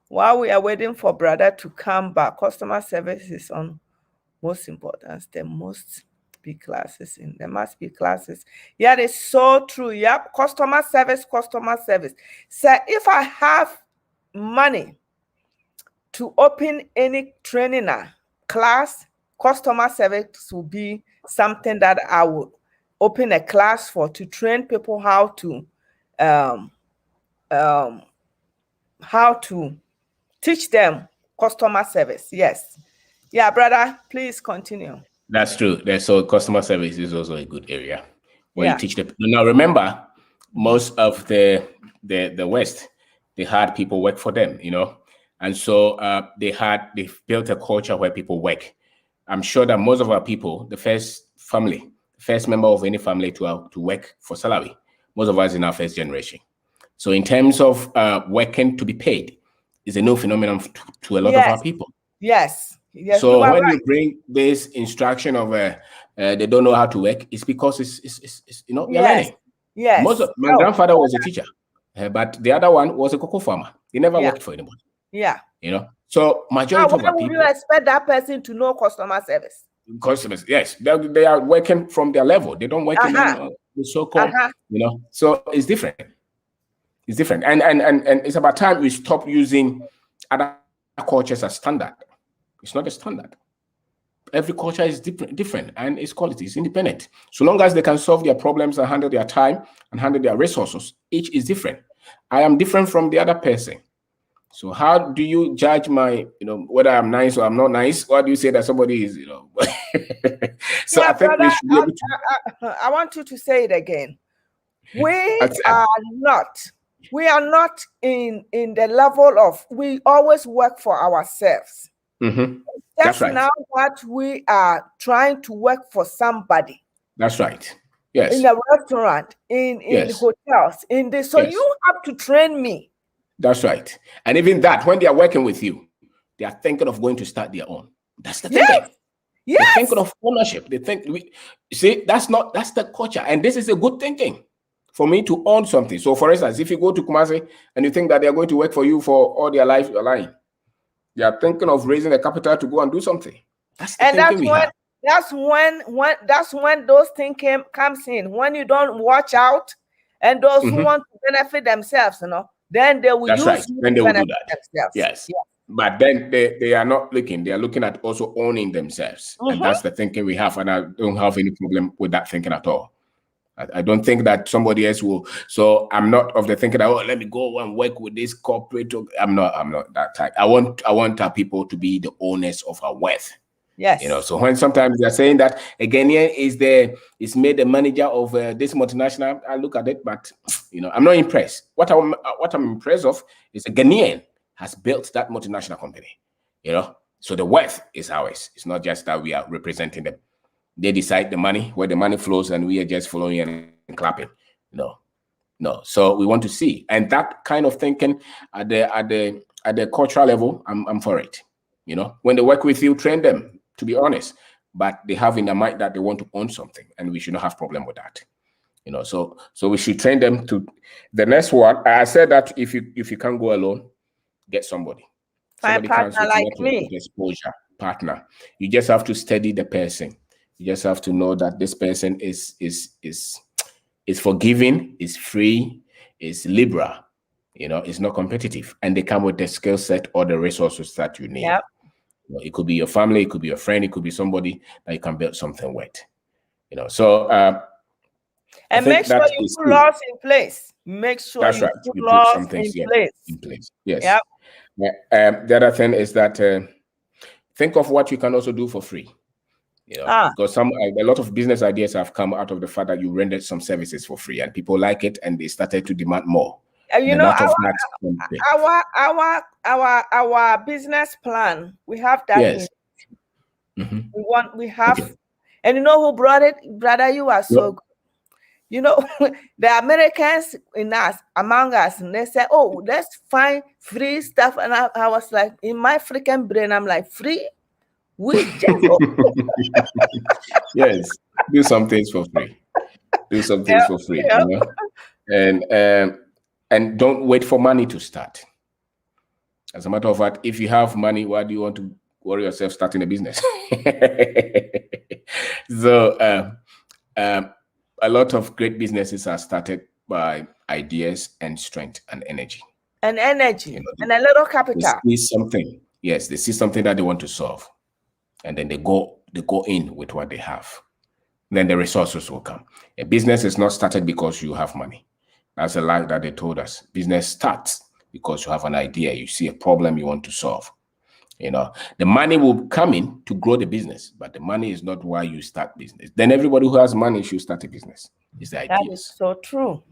while we are waiting for brother to come back, customer service is on most important. There must be classes in. There must be classes. Yeah, it's so true. Yep, customer service. So if I have money to open any training class, customer service will be something that I will open a class for, to train people how to teach them customer service. Yes. Yeah, brother, please continue. That's true. So customer service is also a good area where you teach them. Now remember, most of the West, they had people work for them, you know. And so they built a culture where people work. I'm sure that most of our people, the first member of any family to work for salary, most of us in our first generation. So in terms of working to be paid, is a new phenomenon to a lot of our people. Yes. So when you bring this instruction of they don't know how to work, it's because it's you're learning. Yes. My grandfather was a teacher, but the other one was a cocoa farmer. He never worked for anybody. Yeah. You know, so majority of our people. Would you expect that person to know customer service? Customers, yes, they are working from their level. They don't work in the so-called, you know. So it's different. It's different, and it's about time we stop using other cultures as standard. It's not a standard. Every culture is different, and its quality is independent. So long as they can solve their problems and handle their time and handle their resources, each is different. I am different from the other person. So how do you judge my, whether I'm nice or I'm not nice? Why do you say that somebody is, So I think we should be able to. I want you to say it again. We are not in the level of, we always work for ourselves. Mm-hmm. That's right. Now what we are trying to work for somebody. That's right. Yes. In a restaurant, in hotels, so you have to train me. That's right. And even that, when they are working with you, they are thinking of going to start their own. That's the thinking. Yes. They're thinking of ownership. They think, that's the culture. And this is a good thinking for me to own something. So for instance, if you go to Kumasi and you think that they're going to work for you for all their life, you're lying. They are thinking of raising the capital to go and do something. That's the thinking we have. That's when those thinking comes in. When you don't watch out, and those who want to benefit themselves, then they will That's use right. Then they will do that. themselves. Yes. But then they are not looking. They are looking at also owning themselves, and that's the thinking we have. And I don't have any problem with that thinking at all. I don't think that somebody else will. So I'm not of the thinking that, oh, let me go and work with this corporate. I'm not that type. I want our people to be the owners of our wealth. Yes. You know, so when sometimes they're saying that a Ghanaian is made the manager of this multinational, I look at it, but you know, I'm not impressed. What I'm impressed of is a Ghanaian has built that multinational company. You know, so the wealth is ours. It's not just that we are representing them. They decide the money, where the money flows, and we are just following and clapping. No. So we want to see, and that kind of thinking at the cultural level, I'm for it. You know, when they work with you, train them. To be honest, but they have in their mind that they want to own something, and we should not have problem with that. You know, so we should train them to. The next one, I said that if you can't go alone, get somebody. Find a partner like me. Exposure partner. You just have to study the person. You just have to know that this person is forgiving, is free, is liberal. You know, it's not competitive, and they come with the skill set or the resources that you need. Yep. You know, it could be your family, it could be your friend, it could be somebody that you can build something with. You know, so and make sure you put laws in place. Make sure that's you right. put You laws put some things in place. In place. Yes. Yep. The other thing is that think of what you can also do for free. You know, because a lot of business ideas have come out of the fact that you rendered some services for free, and people like it, and they started to demand more. You know, our business plan, we have that. Yes. We have, and you know who brought it, brother? You are so good. You know, the Americans among us, and they say, "Oh, let's find free stuff," and I was like, in my freaking brain, I'm like, free. We just yes, do some things for free. Do some things for free, you know? And don't wait for money to start. As a matter of fact, if you have money, why do you want to worry yourself starting a business? So a lot of great businesses are started by ideas and strength and energy. And energy, you know, and a little capital. They see something. Yes, they see something that they want to solve. And then they go in with what they have. Then the resources will come. A business is not started because you have money. That's a lie that they told us. Business starts because you have an idea. You see a problem you want to solve. You know, the money will come in to grow the business, but the money is not why you start business. Then everybody who has money should start a business. It's the ideas. That is so true.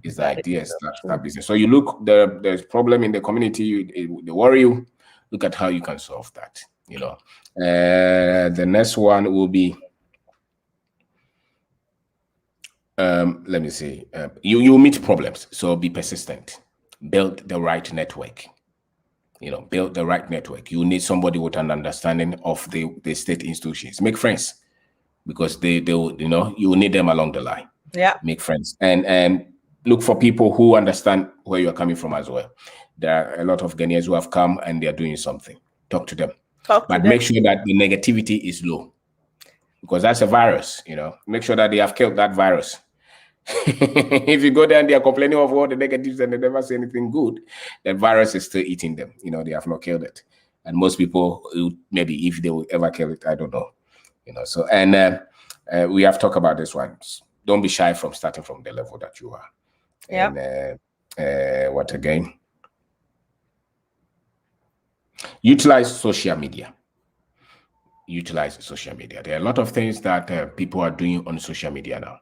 It's the ideas that start business. So you look, there's problem in the community, they worry you. Look at how you can solve that. You know, the next one will be, let me see, you meet problems, so be persistent, build the right network. You know, build the right network. You need somebody with an understanding of the state institutions. Make friends, because they will, you know, you will need them along the line. Yeah. Make friends and look for people who understand where you're coming from as well. There are a lot of Ghanaians who have come and they are doing something. Talk to them. But make sure that the negativity is low, because that's a virus. You know, make sure that they have killed that virus. If you go there and they are complaining of all the negatives and they never say anything good, the virus is still eating them. You know, they have not killed it. And most people, maybe if they will ever kill it, I don't know. You know, so, and we have talked about this one. Don't be shy from starting from the level that you are. Yeah. And what again? Utilize social media. Utilize social media. There are a lot of things that people are doing on social media now.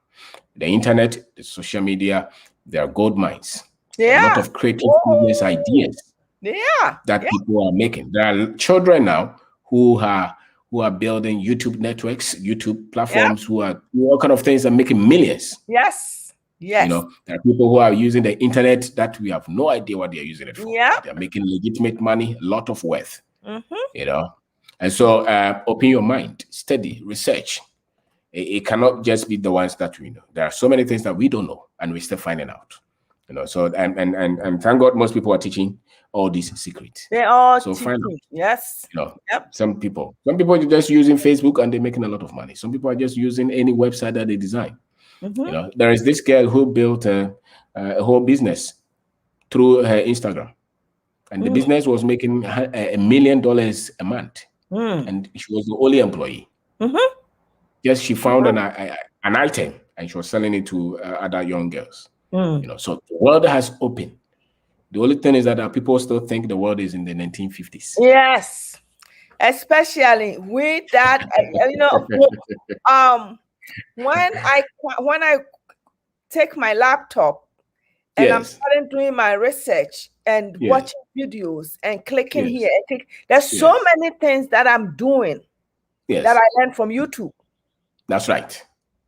The internet, the social media, there are gold mines. Yeah. A lot of creative business ideas. Yeah. That people are making. There are children now who are building YouTube networks, YouTube platforms, who are doing all kind of things and making millions. Yes. Yes. You know, there are people who are using the internet that we have no idea what they're using it for. Yeah. They're making legitimate money, a lot of wealth. You know, and so open your mind, study, research. It cannot just be the ones that we know. There are so many things that we don't know, and we're still finding out. You know, so and thank God most people are teaching all these secrets. They are so teaching. Find out. Yes. You know, some people are just using Facebook and they're making a lot of money. Some people are just using any website that they design. You know, there is this girl who built a whole business through her Instagram. and the business was making $1 million a month, and she was the only employee. Yes, she found an item and she was selling it to other young girls. So the world has opened. The only thing is that people still think the world is in the 1950s. Yes, especially with that. When I take my laptop and I'm starting doing my research and watching videos and clicking here, there's so many things that I'm doing that I learned from YouTube. That's right.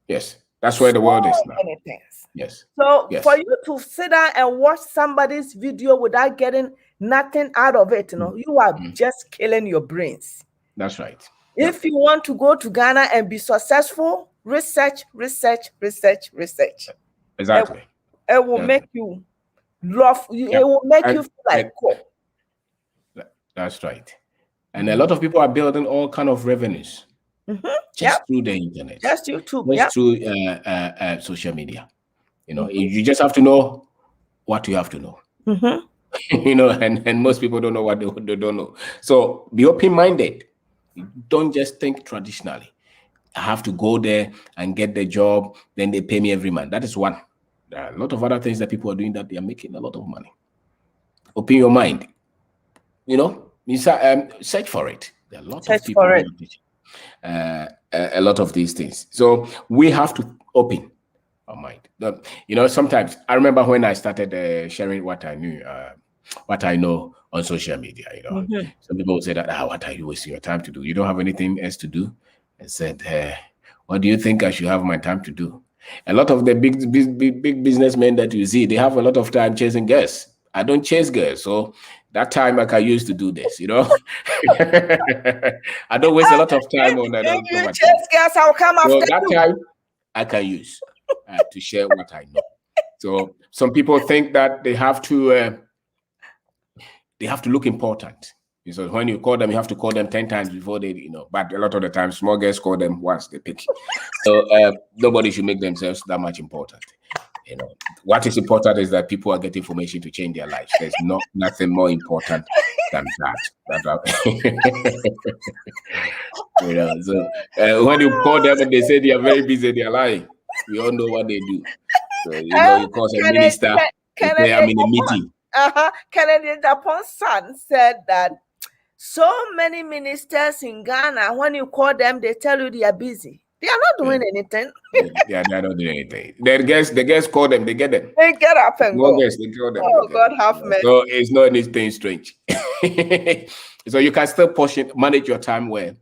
Yes, that's where the world is now. Many things. Yes. So for you to sit down and watch somebody's video without getting nothing out of it, you are just killing your brains. That's right. If you want to go to Ghana and be successful, research. Exactly. It will make you love. It will make you feel like cool. That's right. And a lot of people are building all kind of revenues just through the internet, just YouTube, just through social media. You just have to know what you have to know. And most people don't know what they don't know. So be open-minded. Don't just think traditionally. I have to go there and get the job, then they pay me every month. That is one. There are a lot of other things that people are doing that they are making a lot of money. Open your mind. Search for it. There are a lot of people a lot of these things. So we have to open our mind. Sometimes I remember when I started sharing what I knew, what I know on social media. Some people would say that, what are you wasting your time to do? You don't have anything else to do. I said, what do you think I should have my time to do? A lot of the big businessmen that you see, they have a lot of time chasing girls. I don't chase girls, so that time I can use to do this. I don't waste a lot of time on that. If you chase girls, I'll come after that you. Time I can use to share what I know. So some people think that they have to look important. So when you call them, you have to call them 10 times before they, but a lot of the time, small girls call them once they pick. So nobody should make themselves that much important. What is important is that people are getting information to change their lives. There's nothing more important than that. So when you call them and they say they are very busy, they are lying. We all know what they do. So you call a minister, they are in a meeting. Kennedy Japan's son said that so many ministers in Ghana, when you call them, they tell you they are busy. They are not doing anything. They are not doing anything. The guests call them, they get them. They get up and go. Guests, they call them. Oh, God have mercy. So it's not anything strange. So you can still manage your time well.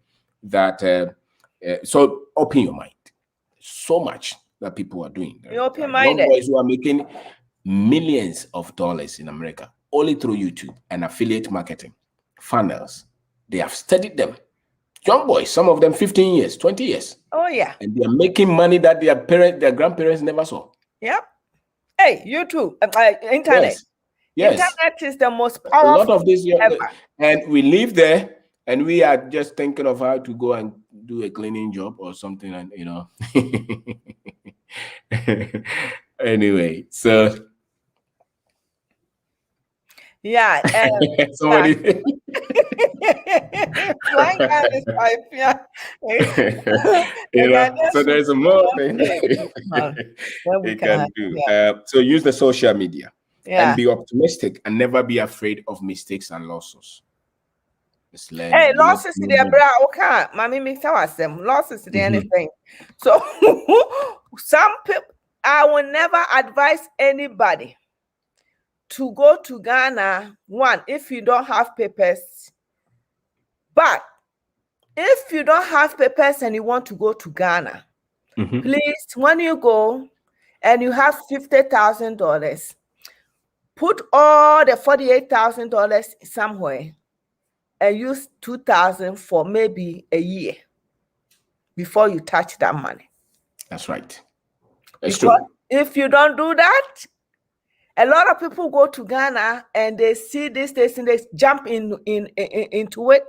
So open your mind. So much that people are doing. You're open-minded. Young boys who are making millions of dollars in America only through YouTube and affiliate marketing, funnels. They have studied them. Young boys, some of them 15 years, 20 years. Oh, yeah. And they are making money that their grandparents never saw. Yep. Hey, YouTube, internet. Yes. Internet is the most powerful. A lot of this, ever. And we live there, and we are just thinking of how to go and do a cleaning job or something, and Anyway, so yeah. Somebody. Flying out is my So there's a more thing you can do. So use the social media and be optimistic and never be afraid of mistakes and losses. Hey, losses in their bra. Okay, mommy, me tell us them losses in anything. So some people, I will never advise anybody to go to Ghana, one, if you don't have papers. But if you don't have papers and you want to go to Ghana, please, when you go and you have $50,000, put all the $48,000 somewhere and use $2,000 for maybe a year before you touch that money. That's right. That's true. If you don't do that, a lot of people go to Ghana and they see this and they jump into it.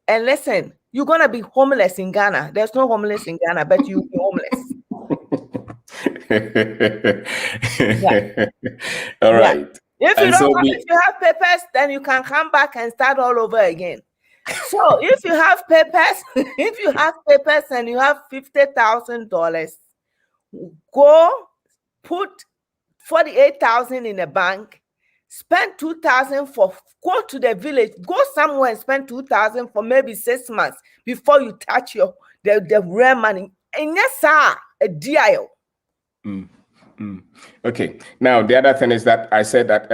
And listen, you're gonna be homeless in Ghana. There's no homeless in Ghana, but you'll be homeless. All right. If you And don't so have, if you have papers, then you can come back and start all over again. So if you have papers, if you have papers and you have $50,000, go put 48,000 in a bank, spend 2,000 for, go to the village, go somewhere and spend 2,000 for maybe 6 months before you touch your the real money. And yes, sir, a deal. Okay. Now the other thing is that I said that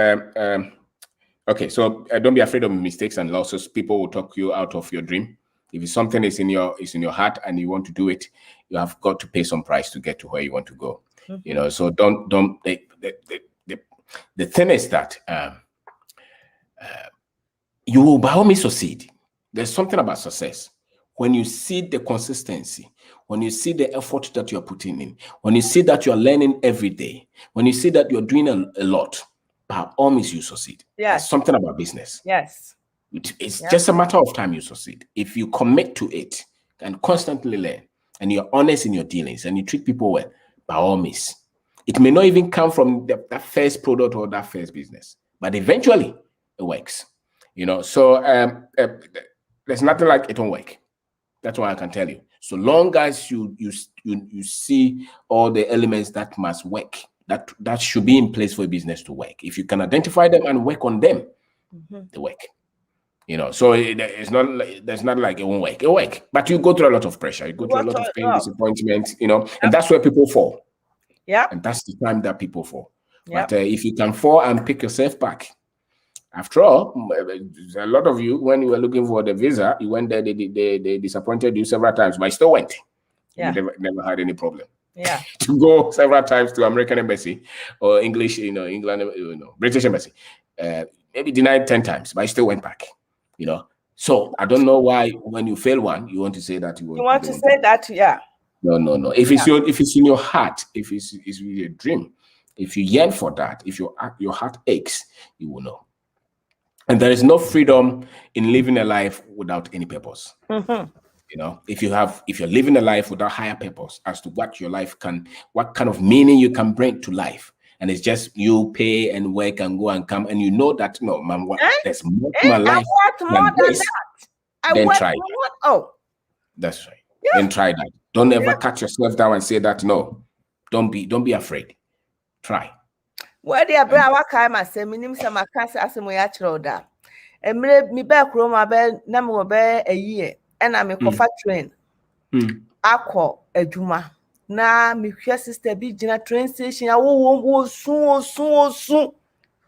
okay, so don't be afraid of mistakes and losses. People will talk you out of your dream. If something is in your heart and you want to do it, you have got to pay some price to get to where you want to go. You know, so don't the thing is that you will by all means succeed. There's something about success when you see the consistency, when you see the effort that you're putting in, when you see that you're learning every day, when you see that you're doing a lot, by all means you succeed. Yes. There's something about business. Yes. It's just a matter of time you succeed. If you commit to it and constantly learn, and you're honest in your dealings and you treat people well, by all means. It may not even come from that first product or that first business, but eventually it works. You know, so there's nothing like it won't work. That's what I can tell you. So long as you see all the elements that must work, that should be in place for a business to work. If you can identify them and work on them, they work. You know, so it's not like, there's not like it won't work. It'll work, but you go through a lot of pressure. You go through a lot of pain, disappointment. You know, and that's where people fall. Yeah, and that's the time that people fall. Yep. But if you can fall and pick yourself back, after all, a lot of you, when you were looking for the visa, you went there, they disappointed you several times, but you still went. Yeah. You never had any problem. Yeah. To go several times to American embassy or English, England, British embassy, maybe denied 10 times, but I still went back. You know, so I don't know why when you fail one, you want to say that you want to say that, yeah. No. If it's in your heart, if it's really a dream, if you yearn for that, if your heart aches, you will know. And there is no freedom in living a life without any purpose. You know, if you're living a life without higher purpose as to what your life what kind of meaning you can bring to life, and it's just you pay and work and go and come, and you know that no, man, there's more to my life. I want more than that. Then try that. Oh, that's right. Yeah. Then try that. Don't ever cut yourself down and say that no. Don't be afraid. Try. Well, the abra waka ma say minim say makase asemo ya kire da. Emre mi be kro ma be na me be a year and I me kofa train. Akọ adwuma. Na me hwe sister bi gina train station wo sun.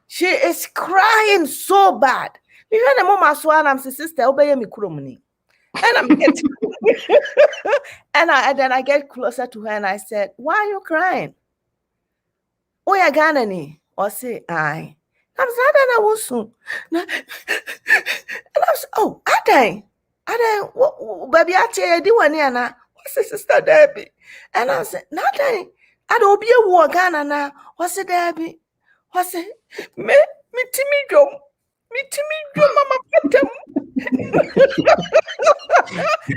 She is crying so bad. Me hwe na mama so and I'm sister obeye me kurom ni. And I'm getting and then I get closer to her and I said, "Why are you crying? Oh, ya Ghana ni?" Or say, "Aye." I'm sad and I was soon. And I was, "Oh, I baby, I tell you, one year now. What's the sister Debbie?" And I said, "Nothing. I don't be a war Ghana now. What's it, Debbie? What's it? Me Timmy Mama Patem."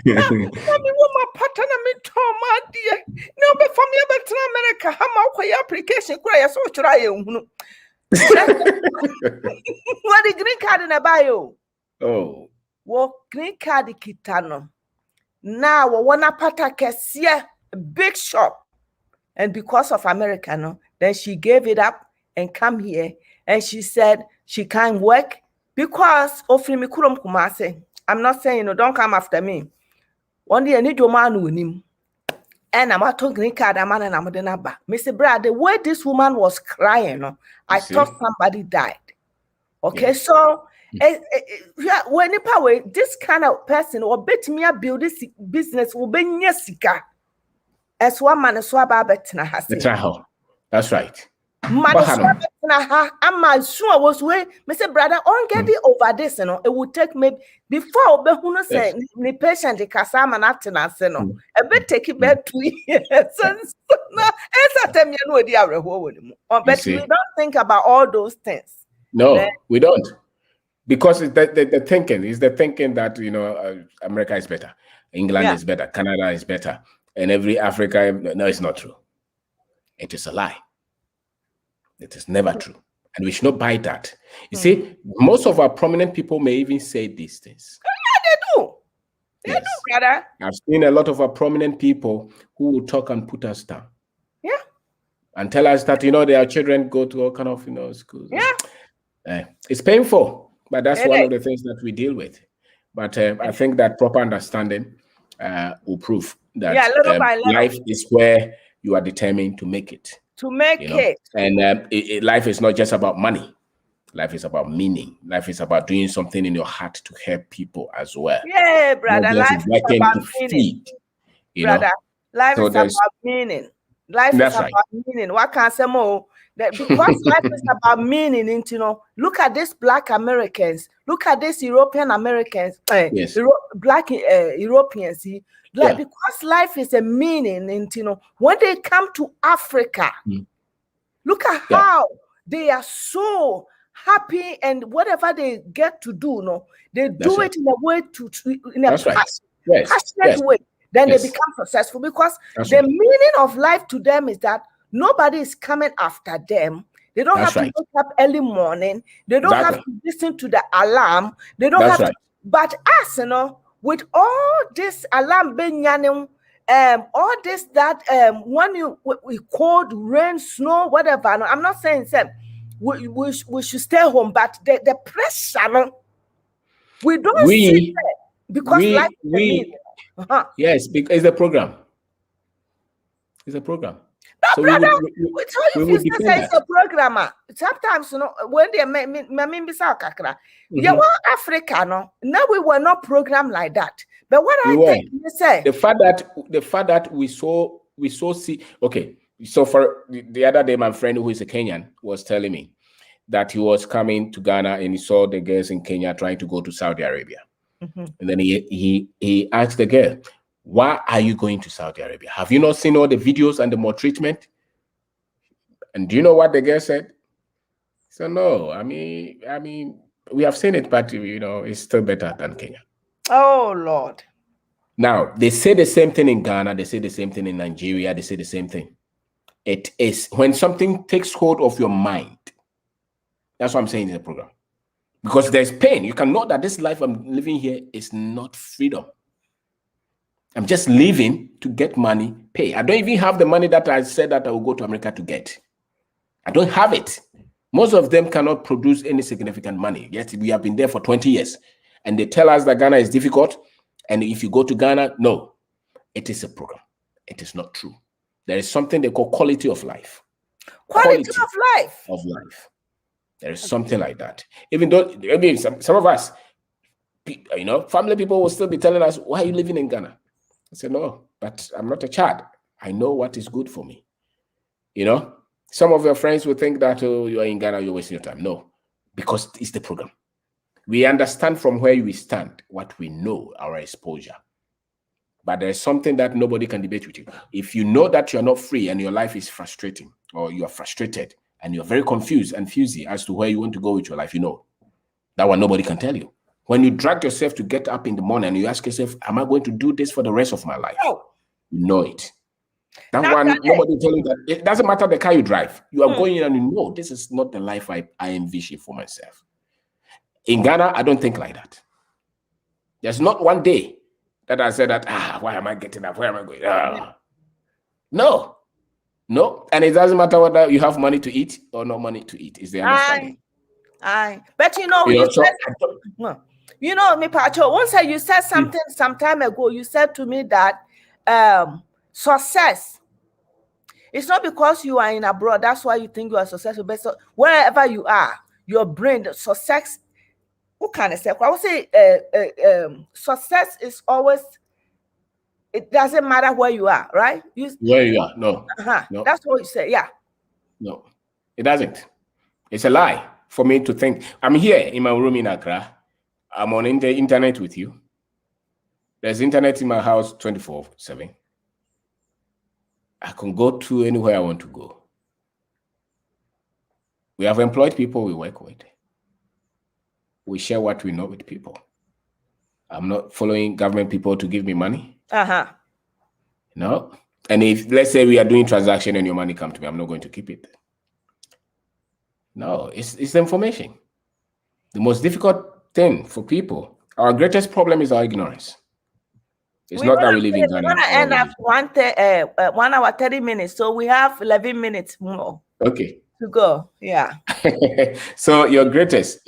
Mommy, my pattern me Tom, my dear. No, but for me, but in America, how my application cry so try. What the green card in a bio? Oh, what green card kitano? Now, one apata a big shop, and because of Americano, then she gave it up and come here, and she said she can't work because of Mikurum Kumase. I'm not saying don't come after me. One day I need your man with him. And I'm out to green card, man, and I'm the number. Mr. Brad, the way this woman was crying, I thought somebody died. Okay, so when this kind of person or bet me a build this business will be nyesika. As one man as well betina has. That's right. I'm sure was way, Mr. Brother, on get it over this, it would take maybe before Behuno said the patient the Kasama Natina Seno. A bit take it back 2 years. But we don't think about all those things. No, we don't. Because it's the thinking is the thinking that America is better, England is better, Canada is better, and every Africa. No, it's not true. It is a lie. It is never true. And we should not buy that. You see, most of our prominent people may even say these things. They do. They Yes. do, brother. I've seen a lot of our prominent people who will talk and put us down. Yeah. And tell us that, their children go to all kind of, schools. Yeah. It's painful, but that's It one is. of the things that we deal with. But I think that proper understanding will prove that little by little. life is where you are determined to make it. To make it. And life is not just about money. Life is about meaning. Life is about doing something in your heart to help people as well. Yeah, brother. Not just Life is working about to meaning. feed, Brother, life So is about there's- meaning. Life is That's about right. meaning. What can I say more? Because life is about meaning, look at these Black Americans, look at these European Americans, Yes. Black Europeans, see, Yeah. because life is a meaning, when they come to Africa, look at Yeah. how they are so happy, and whatever they get to do, they do right. it in a way in a That's right. passionate Yes. way. Then Yes. they become successful, because That's the right. meaning of life to them is that nobody is coming after them. They don't That's have right. to wake up early morning. They don't have Exactly. to listen to the alarm. They don't That's have right. to. But us, with all this alarm benyanim, all this that when we cold, rain, snow, whatever. I'm not saying we should stay home, but the pressure, we don't see it because life is a meaning. Yes, because it's a program. It's a program. No, So brother, we we tell you, would if you defend say it's that. a programmer, sometimes, when they me bisa kakra, yeah, well, Africa, now we were not programmed like that. But what We I were. think you say, The fact that we saw see, okay. So for the other day, my friend who is a Kenyan was telling me that he was coming to Ghana and he saw the girls in Kenya trying to go to Saudi Arabia. And then he asked the girl, why are you going to Saudi Arabia? Have you not seen all the videos and the more treatment? And do you know what the girl said? So no, I mean, we have seen it, but it's still better than Kenya. oh Lord, Now they say the same thing in Ghana, they say the same thing in Nigeria, they say the same thing. It is when something takes hold of your mind. That's what I'm saying in the program. Because there's pain. You can know that this life I'm living here is not freedom. I'm just living to get money, pay. I don't even have the money that I said that I will go to America to get. I don't have it. Most of them cannot produce any significant money. Yet we have been there for 20 years. And they tell us that Ghana is difficult. And if you go to Ghana, no, it is a program. It is not true. There is something they call quality of life. quality of life. Of life. There is something like that. Even though, I mean, some of us, family people will still be telling us, why are you living in Ghana? I said, no, but I'm not a child. I know what is good for me. Some of your friends will think that, oh, you are in Ghana, you're wasting your time. No, because it's the program. We understand from where we stand, what we know, our exposure. But there's something that nobody can debate with you. If you know that you're not free and your life is frustrating, or you are frustrated and you're very confused and fusy as to where you want to go with your life, that one nobody can tell you. When you drag yourself to get up in the morning and you ask yourself, am I going to do this for the rest of my life? Oh. You know it. That one, nobody tell you that. It doesn't matter the car you drive. You are going in and you know this is not the life I envision for myself. In Ghana, I don't think like that. There's not one day that I said that, why am I getting up? Where am I going? No. And it doesn't matter whether you have money to eat or no money to eat. It's the understanding. But me, Pacho, once you said something some time ago, you said to me that success, it's not because you are in abroad, that's why you think you are successful, but wherever you are, your brain, the success, what can I say? I would say success is always, it doesn't matter where you are, right? Where you are, no. No. That's what you say, yeah. No, it doesn't. It's a lie for me to think. I'm here in my room in Accra. I'm on the internet with you. There's internet in my house 24/7. I can go to anywhere I want to go. We have employed people we work with. We share what we know with people. I'm not following government people to give me money. No. And if, let's say we are doing transaction and your money comes to me, I'm not going to keep it. No, it's the information. The most difficult thing for people, our greatest problem is our ignorance. It's not that we live in Ghana. We're gonna end up 1 hour 30 minutes, so we have 11 minutes more. Okay. To go, yeah. So your greatest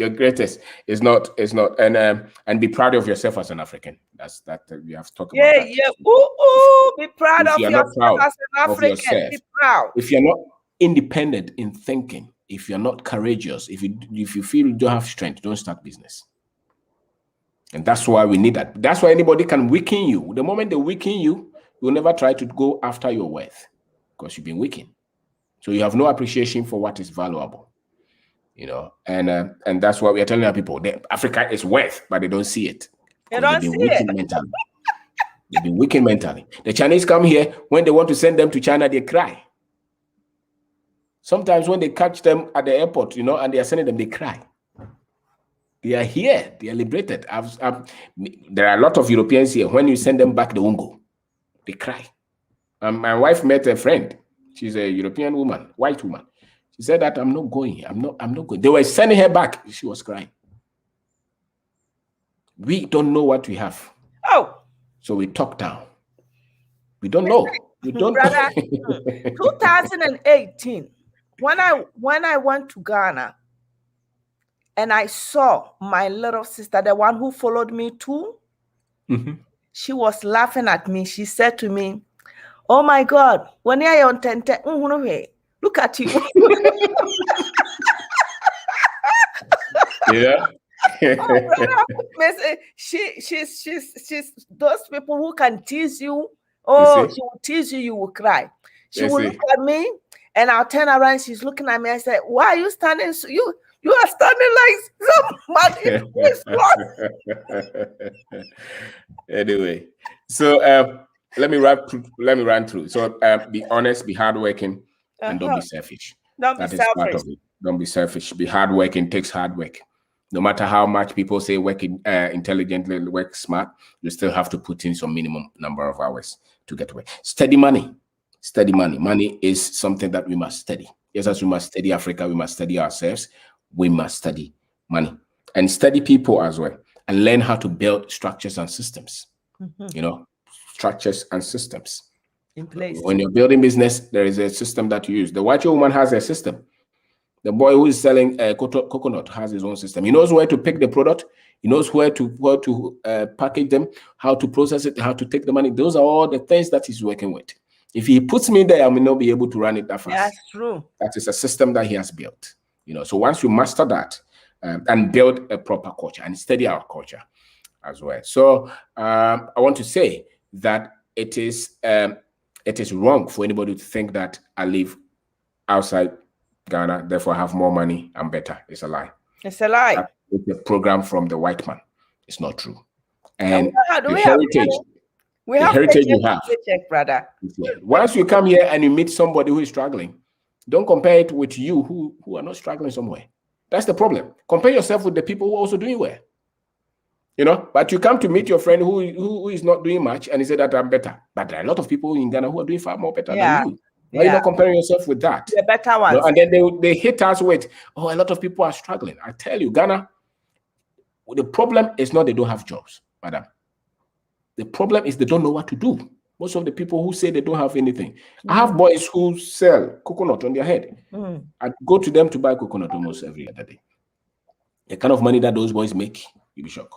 is not, and be proud of yourself as an African. That's that we have talked about. Yeah, that. yeah. Ooh, be proud of yourself as an African. Be proud. If you're not independent in thinking, if you're not courageous, if you feel you don't have strength, don't start business. And that's why we need that. That's why anybody can weaken you. The moment they weaken you, you'll never try to go after your worth because you've been weakened. So you have no appreciation for what is valuable, and that's why we are telling our people that Africa is worth, but they don't see it. They don't see it. Mentally. They've been weakened mentally. The Chinese come here, when they want to send them to China, they cry. Sometimes when they catch them at the airport, and they are sending them, they cry. They are here. They are liberated. There are a lot of Europeans here. When you send them back, they won't go. They cry. My wife met a friend. She's a European woman, white woman. She said that I'm not going. I'm not going. They were sending her back. She was crying. We don't know what we have. Oh. So we talk down. We don't know. We don't Brother, 2018, when I went to Ghana and I saw my little sister, the one who followed me too, she was laughing at me. She said to me, "Oh my God, when you're on tente, look at you." Yeah. She's those people who can tease you. Oh, she will tease you, you will cry. She will look at me and I'll turn around. She's looking at me. I said, "Why are you standing? So you are standing like somebody." Anyway, so let me run through. So be honest, be hardworking, and don't be selfish. Don't be selfish. Part of it. Don't be selfish. Be hardworking. Takes hard work. No matter how much people say work intelligently, work smart, you still have to put in some minimum number of hours to get away. Steady money. Steady money. Money is something that we must study. Yes, as we must study Africa, we must study ourselves. We must study money and study people as well, and learn how to build structures and systems. Structures and systems in place. When you're building business, there is a system that you use. The white woman has a system. The boy who is selling coconut has his own system. He knows where to pick the product. He knows where to package them, how to process it, how to take the money. Those are all the things that he's working with. If he puts me there, I may not be able to run it that fast. That's true. That is a system that he has built. So once you master that and build a proper culture and study our culture as well. So I want to say that it is wrong for anybody to think that I live outside Ghana, therefore I have more money, I'm better. It's a lie. It's a lie. It's a program from the white man. It's not true. And the heritage you have, brother. Once you come here and you meet somebody who is struggling, don't compare it with you who are not struggling somewhere. That's the problem. Compare yourself with the people who are also doing well. But you come to meet your friend who is not doing much and he said that I'm better. But there are a lot of people in Ghana who are doing far more better than you. Why are you not comparing yourself with that? The better ones. And then they hit us with, a lot of people are struggling. I tell you, Ghana, the problem is not they don't have jobs, madam. The problem is they don't know what to do. Most of the people who say they don't have anything. I have boys who sell coconut on their head. I go to them to buy coconut almost every other day. The kind of money that those boys make, you'll be shocked.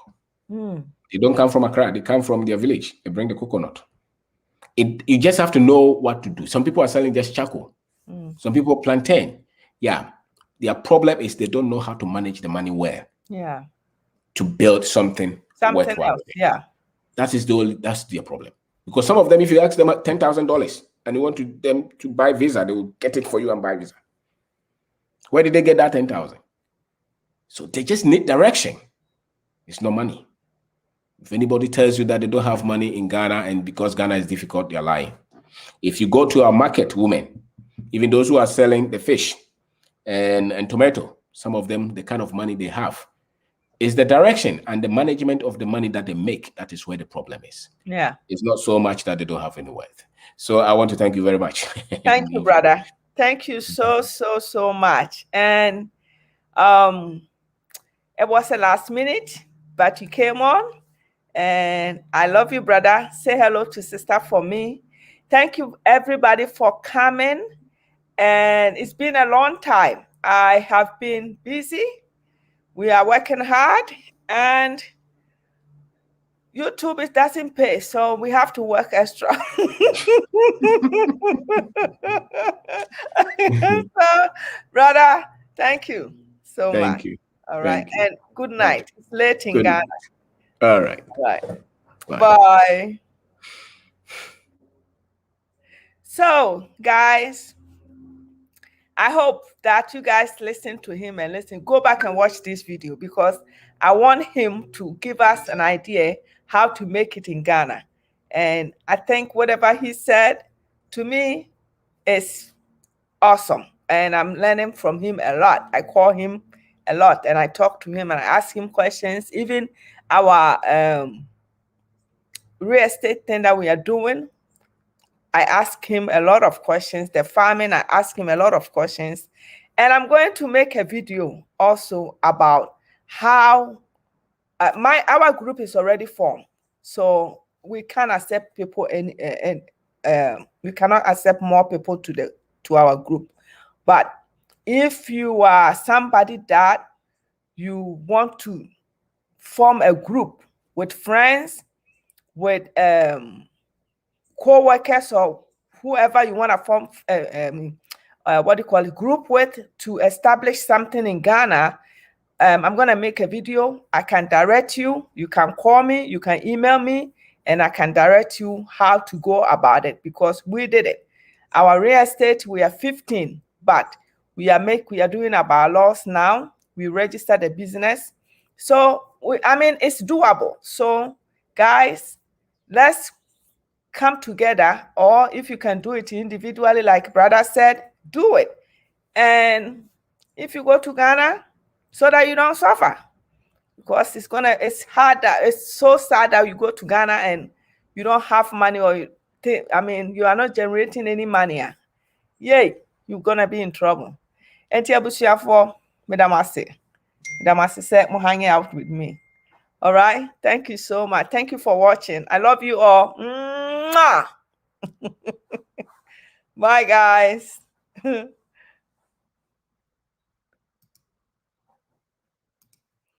They don't come from Accra. They come from their village. They bring the coconut. You just have to know what to do. Some people are selling just charcoal. Some people plantain. Yeah. Their problem is they don't know how to manage the money well. Yeah. To build something worthwhile. Else. Yeah. That's their problem. Because some of them, if you ask them $10,000 and you want them to buy visa, they will get it for you and buy visa. Where did they get that 10,000? So they just need direction. It's no money. If anybody tells you that they don't have money in Ghana and because Ghana is difficult, they're lying. If you go to our market, women, even those who are selling the fish and tomato, some of them, the kind of money they have is the direction and the management of the money that they make. That is where the problem is. Yeah. It's not so much that they don't have any wealth. So I want to thank you very much. Thank you, brother. Thank you so much. And It was a last minute, but you came on, and I love you, brother. Say hello to sister for me. Thank you, everybody, for coming. And it's been a long time. I have been busy. We are working hard, and YouTube it doesn't pay, so we have to work extra. So, brother, thank you so much. Thank you. All right, Thank you. and good night. It's late in Good Ghana. night. All right. All right. Bye. Bye. So, guys, I hope that you guys listen to him and go back and watch this video, because I want him to give us an idea how to make it in Ghana. And I think whatever he said to me is awesome. And I'm learning from him a lot. I call him a lot and I talk to him and I ask him questions. Even our real estate thing that we are doing, I ask him a lot of questions. The farming, I ask him a lot of questions. And I'm going to make a video also about how our group is already formed. So we can't accept people and we cannot accept more people to our group. But if you are somebody that you want to form a group with friends, with co-workers, or whoever you want to form group with to establish something in Ghana, I'm going to make a video. I can direct you. You can call me, you can email me, and I can direct you how to go about it, because we did it. Our real estate, we are 15, but we are doing our laws now. We registered a business. So it's doable. So guys, let's come together, or if you can do it individually, like brother said, do it. And if you go to Ghana, so that you don't suffer, because it's hard, that it's so sad that you go to Ghana and you don't have money, or you are not generating any money. Yay, you're gonna be in trouble. And for Madam Asi said, hanging out with me. All right, thank you so much. Thank you for watching. I love you all. Mwah! Bye, guys.